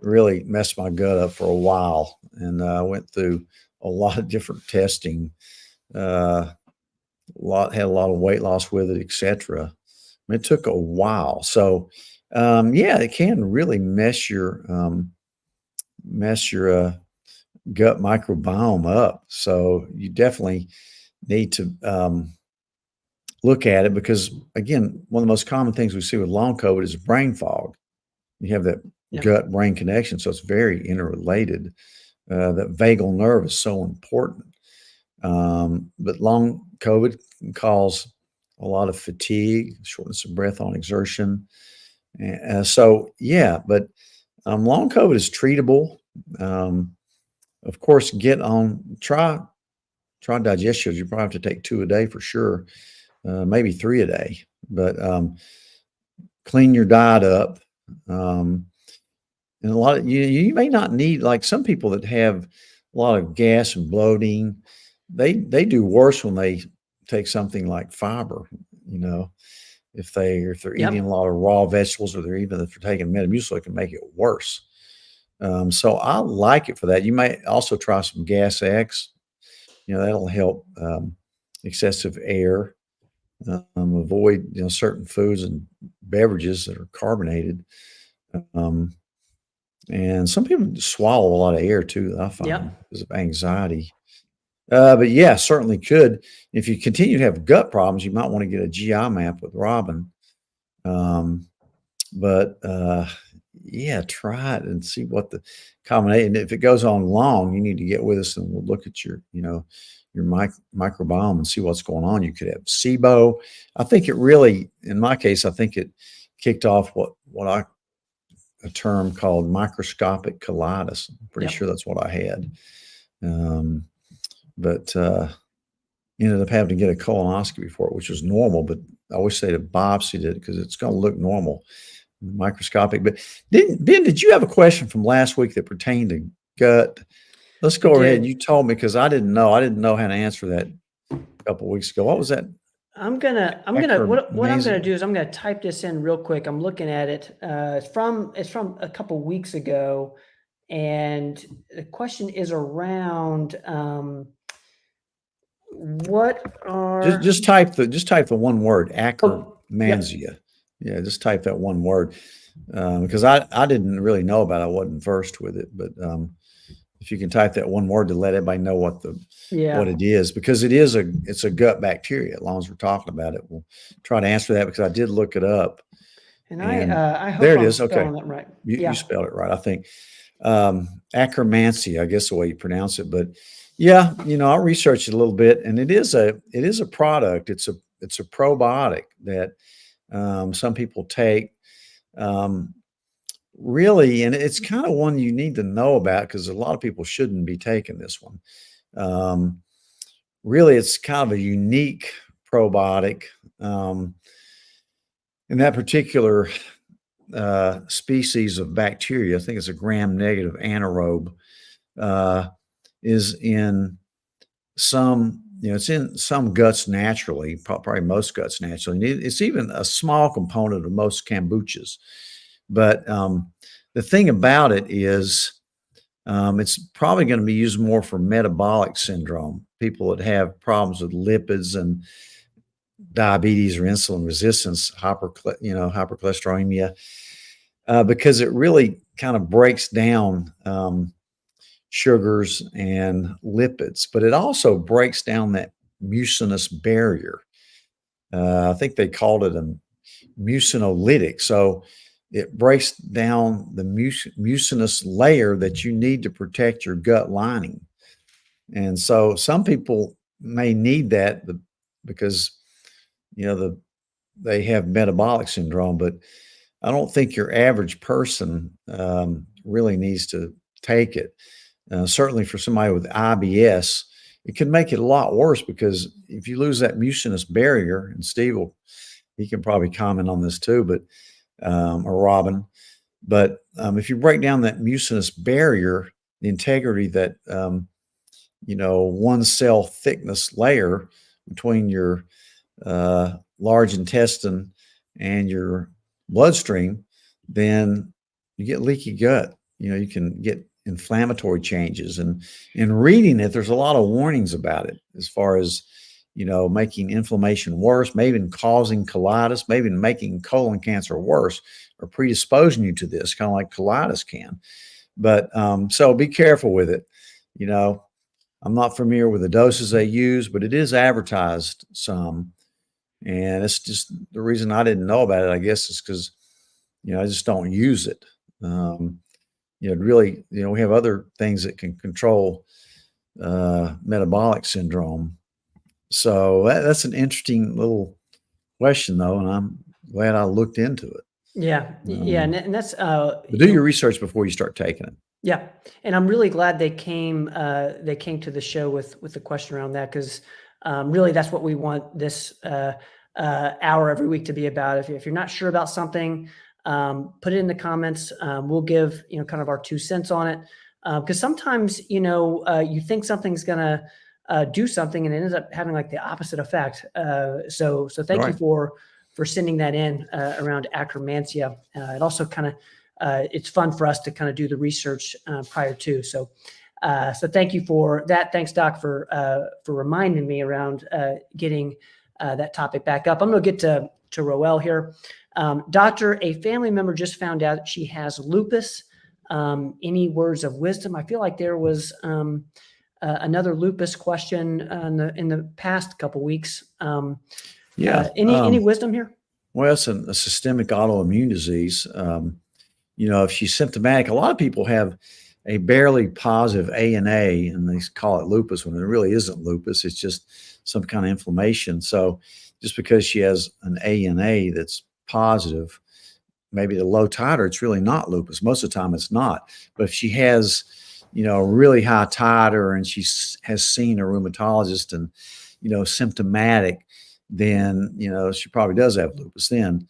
really messed my gut up for a while. And I went through a lot of different testing. had a lot of weight loss with it, etc. It took a while. So, yeah, it can really mess your gut microbiome up. So you definitely need to look at it because, again, one of the most common things we see with long COVID is brain fog. You have that Yep. gut brain connection, so it's very interrelated. That vagal nerve is so important. But long COVID can cause a lot of fatigue, shortness of breath on exertion. So, yeah, but long COVID is treatable. Of course, try digest shields. You probably have to take 2 a day for sure, maybe 3 a day. But clean your diet up. And a lot of you may not need, like some people that have a lot of gas and bloating, they do worse when they take something like fiber, if they're Yep. eating a lot of raw vegetables, or if they're taking Metamucil, it can make it worse. So I like it for that. You may also try some Gas X. That'll help excessive air. Avoid certain foods and beverages that are carbonated. And some people swallow a lot of air too, I find, Yep. because of anxiety. But yeah, certainly could. If you continue to have gut problems, you might want to get a GI map with Robin. But yeah, try it and see what the combination. If it goes on long, you need to get with us and we'll look at your microbiome and see what's going on. You could have SIBO. I think it really, in my case, I think it kicked off a term called microscopic colitis. I'm pretty Yep. sure that's what I had. But ended up having to get a colonoscopy for it, which was normal, but I always say to biopsy it because it's going to look normal, microscopic. But Ben, did you have a question from last week that pertained to gut? Let's go ahead. You told me, because I didn't know how to answer that a couple of weeks ago. What was that? What I'm gonna do is I'm gonna type this in real quick. I'm looking at it. It's from a couple weeks ago, and the question is around what are just type the one word, Akkermansia. Yep. Yeah, just type that one word, because I didn't really know about it. I wasn't versed with it, but if you can type that one word to let everybody know what it is, because it's a gut bacteria. As long as we're talking about it, we'll try to answer that, because I did look it up. And I hope there it I'm is. Okay, spelling that right. You spelled it right, I think. Akkermansia, I guess the way you pronounce it. But yeah, I researched it a little bit, and it is a product. It's a probiotic that some people take. Really, and it's kind of one you need to know about, because a lot of people shouldn't be taking this one. Really, it's kind of a unique probiotic. In that particular species of bacteria, I think it's a gram-negative anaerobe, is in some, it's in some guts naturally, probably most guts naturally. And it's even a small component of most kombuchas. But the thing about it is, it's probably going to be used more for metabolic syndrome, people that have problems with lipids and diabetes or insulin resistance, hypercholesterolemia, because it really kind of breaks down sugars and lipids, but it also breaks down that mucinous barrier. I think they called it a mucinolytic. So it breaks down the mucinous layer that you need to protect your gut lining. And so some people may need that because, they have metabolic syndrome, but I don't think your average person really needs to take it. Certainly for somebody with IBS, it can make it a lot worse, because if you lose that mucinous barrier, and he can probably comment on this too, but or Robin, but if you break down that mucinous barrier, the integrity, that one cell thickness layer between your large intestine and your bloodstream, then you get leaky gut. You can get inflammatory changes, and in reading it, there's a lot of warnings about it, as far as, making inflammation worse, maybe even causing colitis, maybe even making colon cancer worse, or predisposing you to this, kind of like colitis can. But so be careful with it. I'm not familiar with the doses they use, but it is advertised some. And it's just the reason I didn't know about it, I guess, is because, I just don't use it. Really, we have other things that can control metabolic syndrome. So that's an interesting little question, though, and I'm glad I looked into it. Yeah. Yeah. And that's, But do your research before you start taking it. yeah. And I'm really glad they came to the show with the question around that, because really that's what we want this hour every week to be about. If you're not sure about something, put it in the comments. We'll give, kind of our 2 cents on it. Because sometimes, you think something's going to do something and it ends up having like the opposite effect. So thank you for sending that in around akkermansia. It also kind of, it's fun for us to kind of do the research prior to. So thank you for that. Thanks, Doc, for reminding me around getting that topic back up. I'm going to get to Roel here. Doctor, a family member just found out she has lupus. Any words of wisdom? I feel like there was another lupus question in the past couple weeks. Any wisdom here? Well, it's a systemic autoimmune disease. If she's symptomatic, a lot of people have a barely positive ANA, and they call it lupus when it really isn't lupus. It's just some kind of inflammation. So just because she has an ANA that's positive, maybe the low titer, it's really not lupus. Most of the time it's not. But if she has, a really high titer and she has seen a rheumatologist and, symptomatic, then, she probably does have lupus then.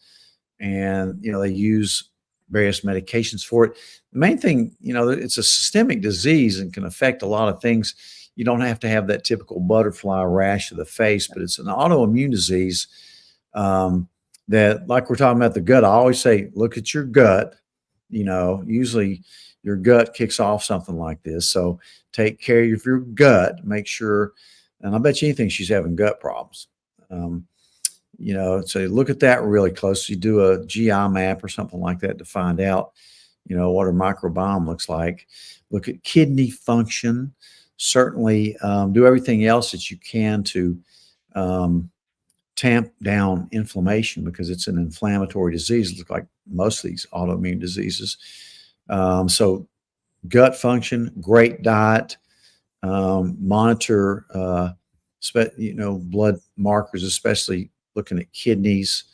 And, they use various medications for it. The main thing, it's a systemic disease and can affect a lot of things. You don't have to have that typical butterfly rash of the face, but it's an autoimmune disease that, like we're talking about the gut, I always say, look at your gut. Usually your gut kicks off something like this. So take care of your gut, make sure, and I bet you anything she's having gut problems. So look at that really closely. Do a GI map or something like that to find out, what her microbiome looks like. Look at kidney function. Certainly do everything else that you can to tamp down inflammation, because it's an inflammatory disease. It looks like most of these autoimmune diseases. So gut function, great diet, monitor, blood markers, especially looking at kidneys.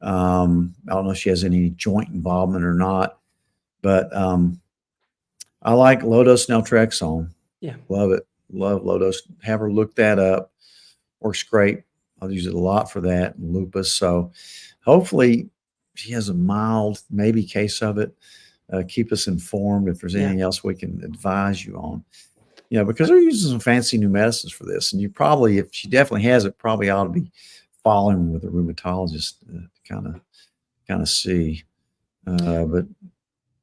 I don't know if she has any joint involvement or not, but I like low-dose naltrexone. Yeah. Love it. Love low-dose. Have her look that up. Works great. I'll use it a lot for that and lupus. So hopefully she has a mild, maybe case of it. Keep us informed if there's anything else we can advise you on. Because they're using some fancy new medicines for this. And you probably, if she definitely has it, probably ought to be following with a rheumatologist to kind of see. But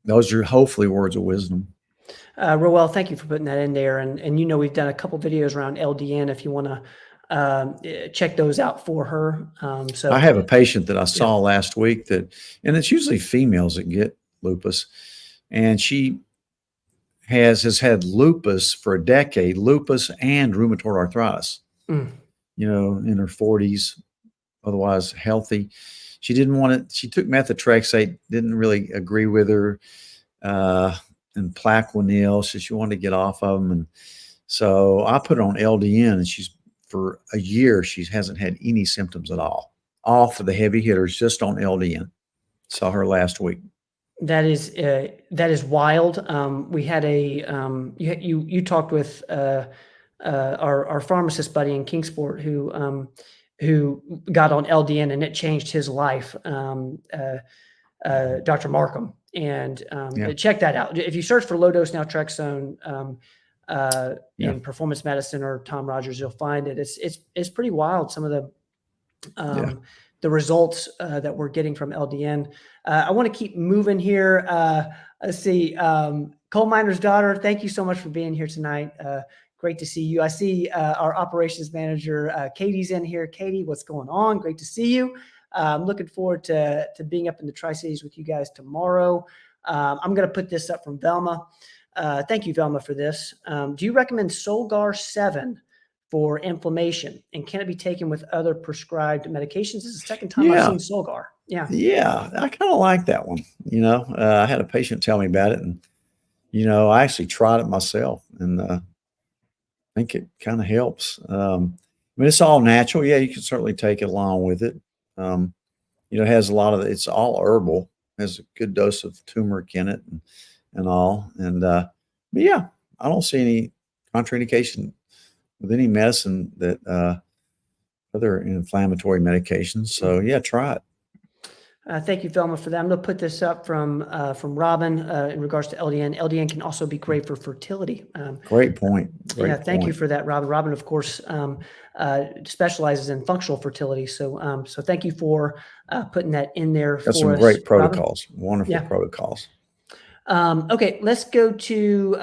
those are hopefully words of wisdom. Roel, thank you for putting that in there. And we've done a couple videos around LDN if you want to check those out for her. So I have a patient that I saw last week and it's usually females that get lupus, and she has had lupus for a decade, lupus and rheumatoid arthritis, in her 40s, otherwise healthy. She didn't want it. She took methotrexate, didn't really agree with her, and Plaquenil. So she wanted to get off of them. And so I put her on LDN, and for a year, she hasn't had any symptoms at all. All for the heavy hitters, just on LDN. Saw her last week. That is wild. We had you talked with our pharmacist buddy in Kingsport who got on LDN, and it changed his life. Dr. Markham, and check that out. If you search for low dose naltrexone in performance medicine or Tom Rogers, you'll find it. It's pretty wild. Some of the results that we're getting from LDN. I want to keep moving here. Let's see. Coal miner's daughter, thank you so much for being here tonight. Great to see you. I see our operations manager, Katie's in here. Katie, what's going on? Great to see you. I'm looking forward to being up in the Tri-Cities with you guys tomorrow. I'm going to put this up from Velma. Thank you, Velma, for this. Do you recommend Solgar 7 for inflammation? And can it be taken with other prescribed medications? This is the second time I've seen Solgar. Yeah. Yeah, I kind of like that one. I had a patient tell me about it, and, I actually tried it myself, and I think it kind of helps. It's all natural. Yeah, you can certainly take it along with it. It has it's all herbal, has a good dose of turmeric in it and all. But yeah, I don't see any contraindication with any medicine that other inflammatory medications. So yeah, try it. Thank you, Velma, for that. I'm going to put this up from Robin in regards to LDN. LDN can also be great for fertility. Great point. Thank you for that, Robin. Robin, of course, specializes in functional fertility. So thank you for putting that in there. That's some great protocols. Robin. Wonderful protocols. Okay, let's go to,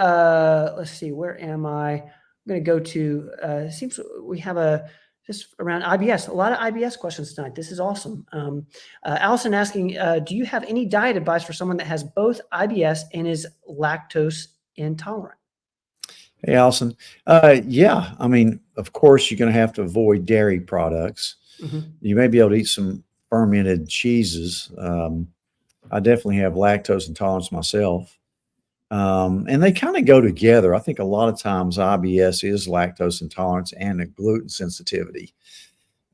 let's see, where am I? I'm going to go to, it seems we have just around IBS, a lot of IBS questions tonight. This is awesome. Allison asking, do you have any diet advice for someone that has both IBS and is lactose intolerant? Hey, Allison. Yeah, I mean, of course, you're going to have to avoid dairy products. Mm-hmm. You may be able to eat some fermented cheeses. I definitely have lactose intolerance myself. And they kind of go together. I think a lot of times IBS is lactose intolerance and a gluten sensitivity.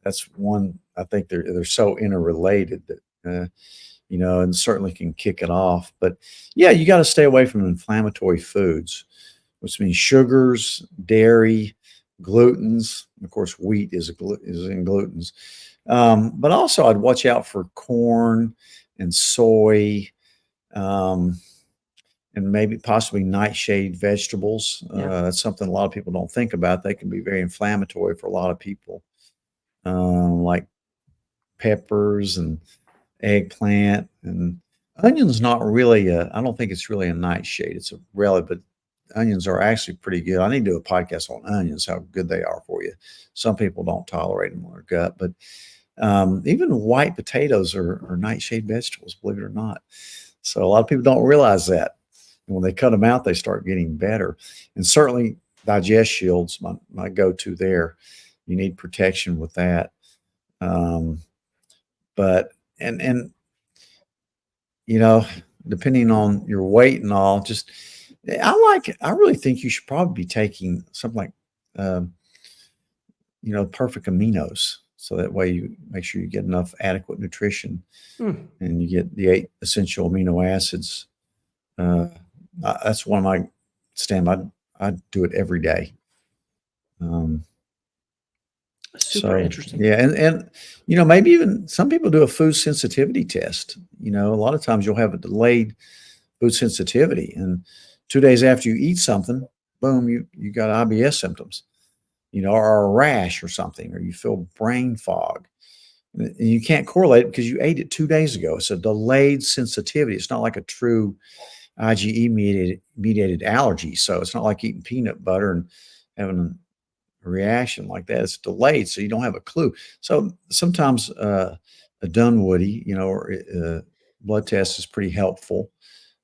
That's one, I think they're so interrelated that, and certainly can kick it off. But yeah, you got to stay away from inflammatory foods, which means sugars, dairy, glutens. Of course, wheat is in glutens. But also I'd watch out for corn and soy, and maybe possibly nightshade vegetables. That's something a lot of people don't think about. They can be very inflammatory for a lot of people, like peppers and eggplant. And onions not really I don't think it's really a nightshade. It's a relic, but onions are actually pretty good. I need to do a podcast on onions, how good they are for you. Some people don't tolerate them in their gut, but even white potatoes are nightshade vegetables, believe it or not. So a lot of people don't realize that. And when they cut them out, they start getting better. And certainly Digest Shield's my go-to there. You need protection with that. But depending on your weight and all, I really think you should probably be taking something like, perfect aminos. So that way you make sure you get enough adequate nutrition and you get the 8 essential amino acids. That's one of my standby. I do it every day. Super interesting. Yeah. And maybe even some people do a food sensitivity test. A lot of times you'll have a delayed food sensitivity, and 2 days after you eat something, boom, you got IBS symptoms, or a rash or something, or you feel brain fog. And you can't correlate it because you ate it 2 days ago. It's a delayed sensitivity. It's not like a true IgE mediated allergy. So it's not like eating peanut butter and having a reaction like that. It's delayed, so you don't have a clue. So sometimes a Dunwoody, or blood test is pretty helpful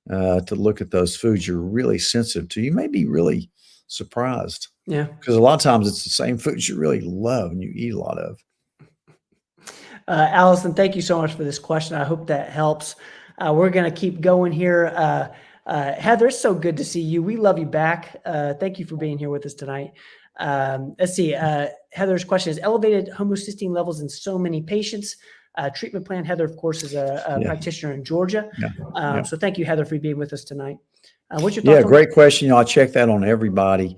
to look at those foods you're really sensitive to. You may be really surprised. Yeah. Because a lot of times it's the same foods you really love and you eat a lot of. Allison, thank you so much for this question. I hope that helps. We're going to keep going here. Heather, it's so good to see you. We love you back. Thank you for being here with us tonight. Let's see. Heather's question is elevated homocysteine levels in so many patients. Treatment plan. Heather, of course, is a practitioner in Georgia. Yeah. So thank you, Heather, for being with us tonight. What's your thoughts? Yeah, great question. I check that on everybody.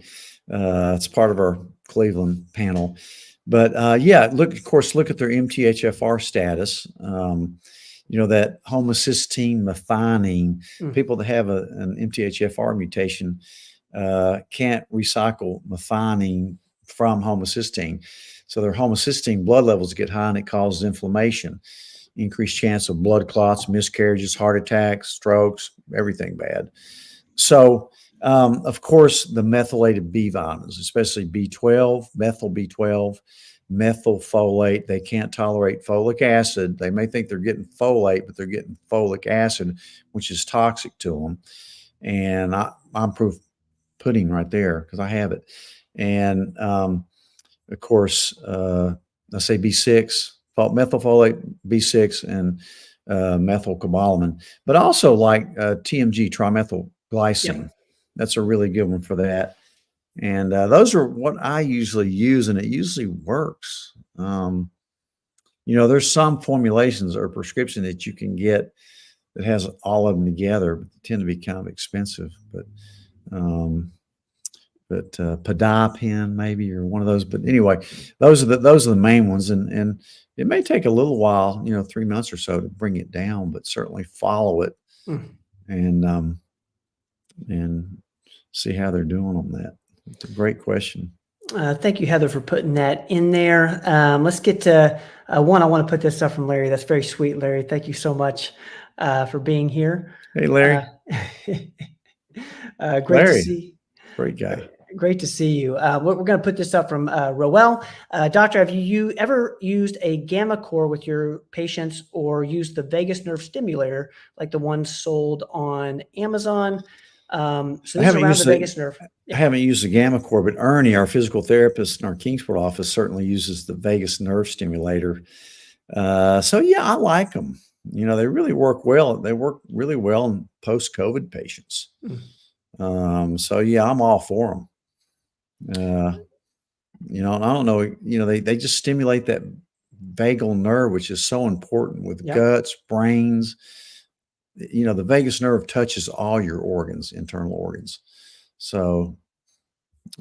It's part of our Cleveland panel. But look at their MTHFR status. That homocysteine methionine, people that have an MTHFR mutation can't recycle methionine from homocysteine. So their homocysteine blood levels get high and it causes inflammation, increased chance of blood clots, miscarriages, heart attacks, strokes, everything bad. So Of course, the methylated B vitamins, especially B12, methyl B12, methylfolate. They can't tolerate folic acid. They may think they're getting folate, but they're getting folic acid, which is toxic to them. And I'm proof pudding right there because I have it. And of course, I say B6, methylfolate, B6, and methylcobalamin, but also like TMG, trimethylglycine. Yep. That's a really good one for that. And those are what I usually use, and it usually works. There's some formulations or prescription that you can get that has all of them together, but they tend to be kind of expensive. But Podipen maybe, or one of those. But anyway, those are the main ones, and it may take a little while, 3 months or so to bring it down, but certainly follow it and see how they're doing on that. It's a great question. Thank you, Heather, for putting that in there. Let's get to one. I want to put this stuff from Larry. That's very sweet, Larry. Thank you so much for being here. Hey, Larry. Great Larry, to see. Great guy. Great to see you. We're going to put this up from Roel. Doctor, have you ever used a gammaCore with your patients or used the vagus nerve stimulator like the one sold on Amazon? So this is around the vagus nerve. I haven't used the gammaCore, but Ernie, our physical therapist in our Kingsport office, certainly uses the vagus nerve stimulator. So yeah, I like them. They really work well. They work really well in post-COVID patients. So yeah, I'm all for them. And I don't know, they just stimulate that vagal nerve, which is so important with guts, brains. The vagus nerve touches all your organs, internal organs. So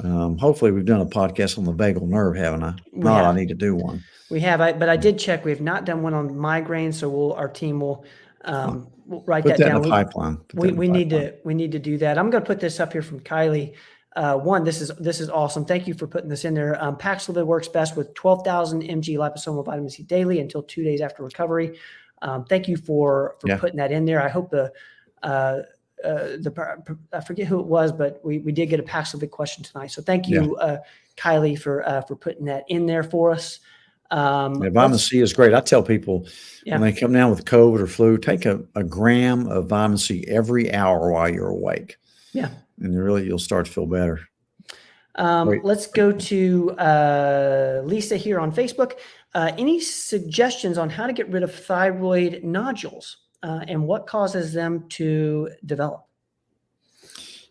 hopefully we've done a podcast on the vagal nerve, haven't I? No, I need to do one. We have, but I did check. We have not done one on migraines, so our team will we'll write that down. In the pipeline. We need to do that. I'm going to put this up here from Kylie. This is awesome. Thank you for putting this in there. Paxlovid works best with 12,000 mg liposomal vitamin C daily until 2 days after recovery. Thank you for putting that in there. I hope I forget who it was, but we did get a Paxlovid question tonight. So thank you, Kylie, for putting that in there for us. Vitamin C is great. I tell people when they come down with COVID or flu, take a gram of vitamin C every hour while you're awake. Yeah. And you'll start to feel better. Let's go to Lisa here on Facebook. Any suggestions on how to get rid of thyroid nodules and what causes them to develop?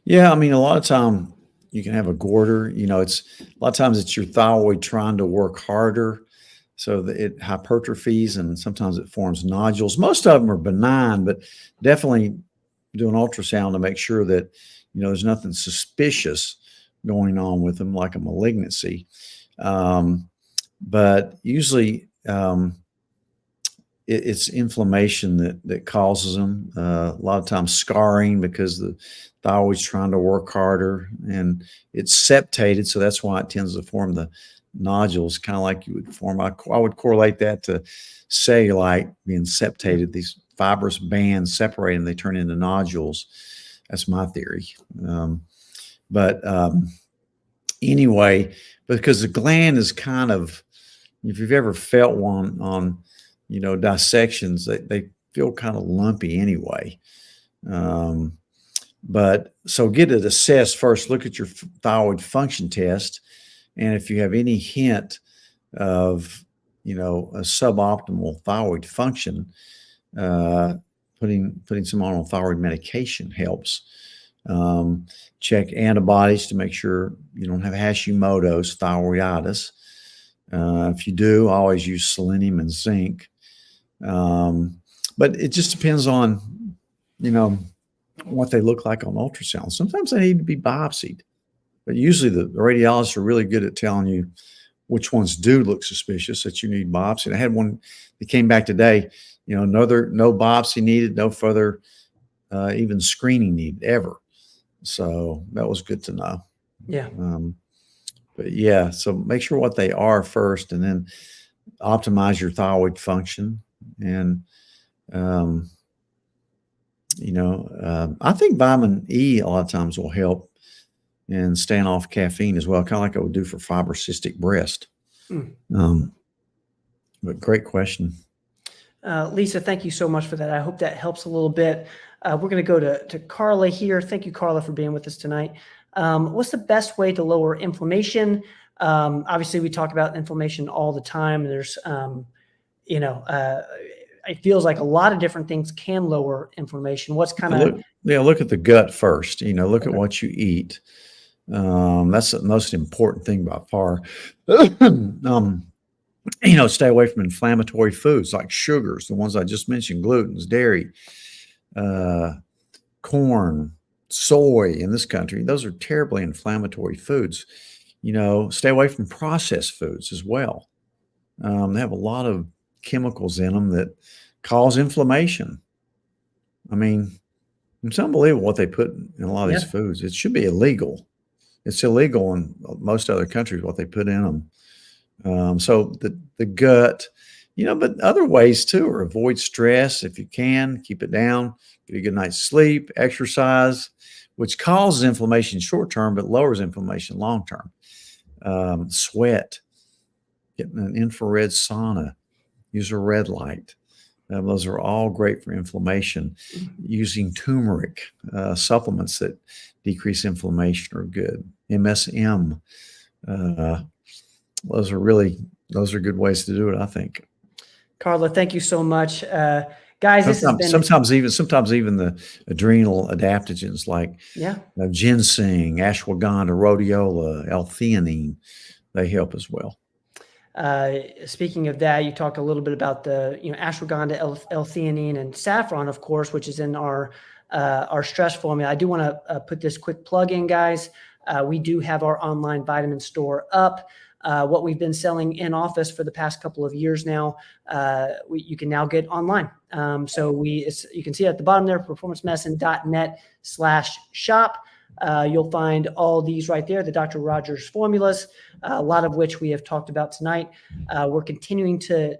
Yeah, a lot of time you can have a goiter. A lot of times it's your thyroid trying to work harder, so that it hypertrophies, and sometimes it forms nodules. Most of them are benign, but definitely do an ultrasound to make sure that there's nothing suspicious going on with them, like a malignancy. But usually it's inflammation that causes them. A lot of times scarring because the thyroid's trying to work harder, and it's septated, so that's why it tends to form the nodules, kind of like you would form. I would correlate that to cellulite being septated. These fibrous bands separate and they turn into nodules. That's my theory. Anyway, because the gland is kind of, if you've ever felt one on, dissections, they feel kind of lumpy anyway. But so get it assessed first. Look at your thyroid function test. And if you have any hint of, a suboptimal thyroid function, putting some on thyroid medication helps. Check antibodies to make sure you don't have Hashimoto's thyroiditis. If you do, always use selenium and zinc. But it just depends on, what they look like on ultrasound. Sometimes they need to be biopsied, but usually the radiologists are really good at telling you which ones do look suspicious that you need biopsy. I had one that came back today, no biopsy needed, no further even screening needed ever. So that was good to know. Yeah. But yeah, so make sure what they are first, and then optimize your thyroid function. And I think vitamin E a lot of times will help in staying off caffeine as well, kind of like I would do for fibrocystic breast. But great question. Lisa, thank you so much for that. I hope that helps a little bit. We're going to go to Carla here. Thank you, Carla, for being with us tonight. What's the best way to lower inflammation? Obviously, we talk about inflammation all the time. There's, it feels like a lot of different things can lower inflammation. What's kind of look at the gut first. Look at what you eat. That's the most important thing by far. Stay away from inflammatory foods like sugars, the ones I just mentioned, glutens, dairy, corn, soy in this country. Those are terribly inflammatory foods. Stay away from processed foods as well. They have a lot of chemicals in them that cause inflammation. I mean, it's unbelievable what they put in a lot of these foods. It should be illegal. It's illegal in most other countries, what they put in them. So the gut, but other ways too are avoid stress if you can, keep it down, get a good night's sleep, exercise, which causes inflammation short term, but lowers inflammation long term. Sweat, getting an infrared sauna, use a red light. Those are all great for inflammation. Using turmeric, supplements that decrease inflammation are good. MSM, those are good ways to do it, I think. Carla, thank you so much. Guys, sometimes even the adrenal adaptogens like ginseng, ashwagandha, rhodiola, L-theanine, they help as well. Speaking of that, you talked a little bit about the ashwagandha, L-theanine, and saffron, of course, which is in our stress formula. I do want to put this quick plug in, guys. We do have our online vitamin store up. What we've been selling in office for the past couple of years now, you can now get online. So you can see at the bottom there, performancemedicine.net/shop. You'll find all these right there, the Dr. Rogers formulas, a lot of which we have talked about tonight. We're continuing to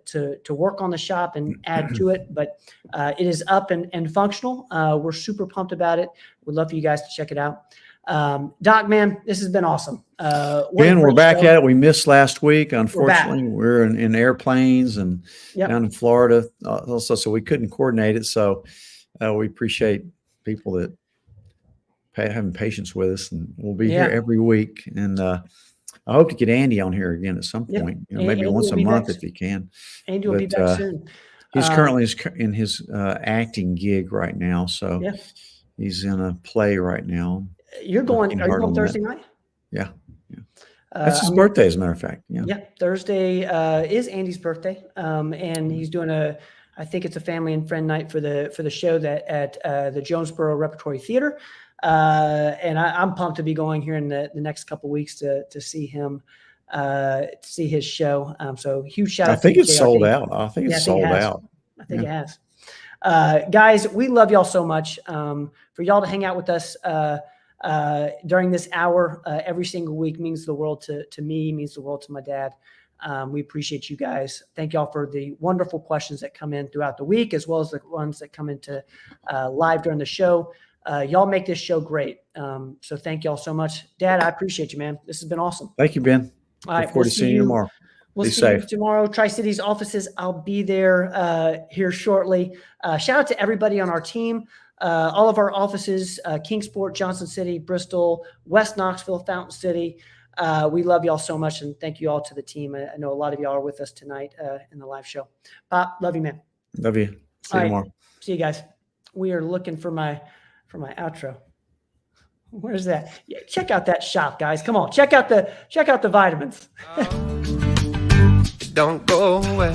work on the shop and add to it, but it is up and functional. We're super pumped about it. We'd love for you guys to check it out. Doc, man, this has been awesome. Ben, we're back at it. We missed last week. Unfortunately, we're in airplanes and down in Florida also, so we couldn't coordinate it. So we appreciate people that having patience with us, and we'll be here every week. And I hope to get Andy on here again at some point, maybe Andy once a month if he can. Andy will be back soon. He's currently in his acting gig right now. So he's in a play right now. Are you going Thursday night? Yeah. That's his birthday, as a matter of fact. Yeah. Thursday is Andy's birthday. And he's doing I think it's a family and friend night for the show at the Jonesboro Repertory Theater. And I'm pumped to be going here in the next couple of weeks to see him, to see his show. So huge shout out. I think it's sold out. I think it's sold out. I think it has. Guys, we love y'all so much. For y'all to hang out with us during this hour every single week means the world to me, means the world to my dad. We appreciate you guys. Thank y'all for the wonderful questions that come in throughout the week, as well as the ones that come into live during the show. Y'all make this show great. So thank y'all so much. Dad, I appreciate you, man. This has been awesome. Thank you, Ben. All right. Look forward to seeing you tomorrow. We'll see you tomorrow. Tri-Cities offices. I'll be there here shortly. Shout out to everybody on our team. All of our offices, Kingsport, Johnson City, Bristol, West Knoxville, Fountain City. We love y'all so much, and thank you all to the team. I know a lot of y'all are with us tonight in the live show. Pop, love you, man. Love you. See you tomorrow. See you guys. We are looking for my outro. Where's that? Yeah, check out that shop, guys. Come on, check out the vitamins. Don't go away.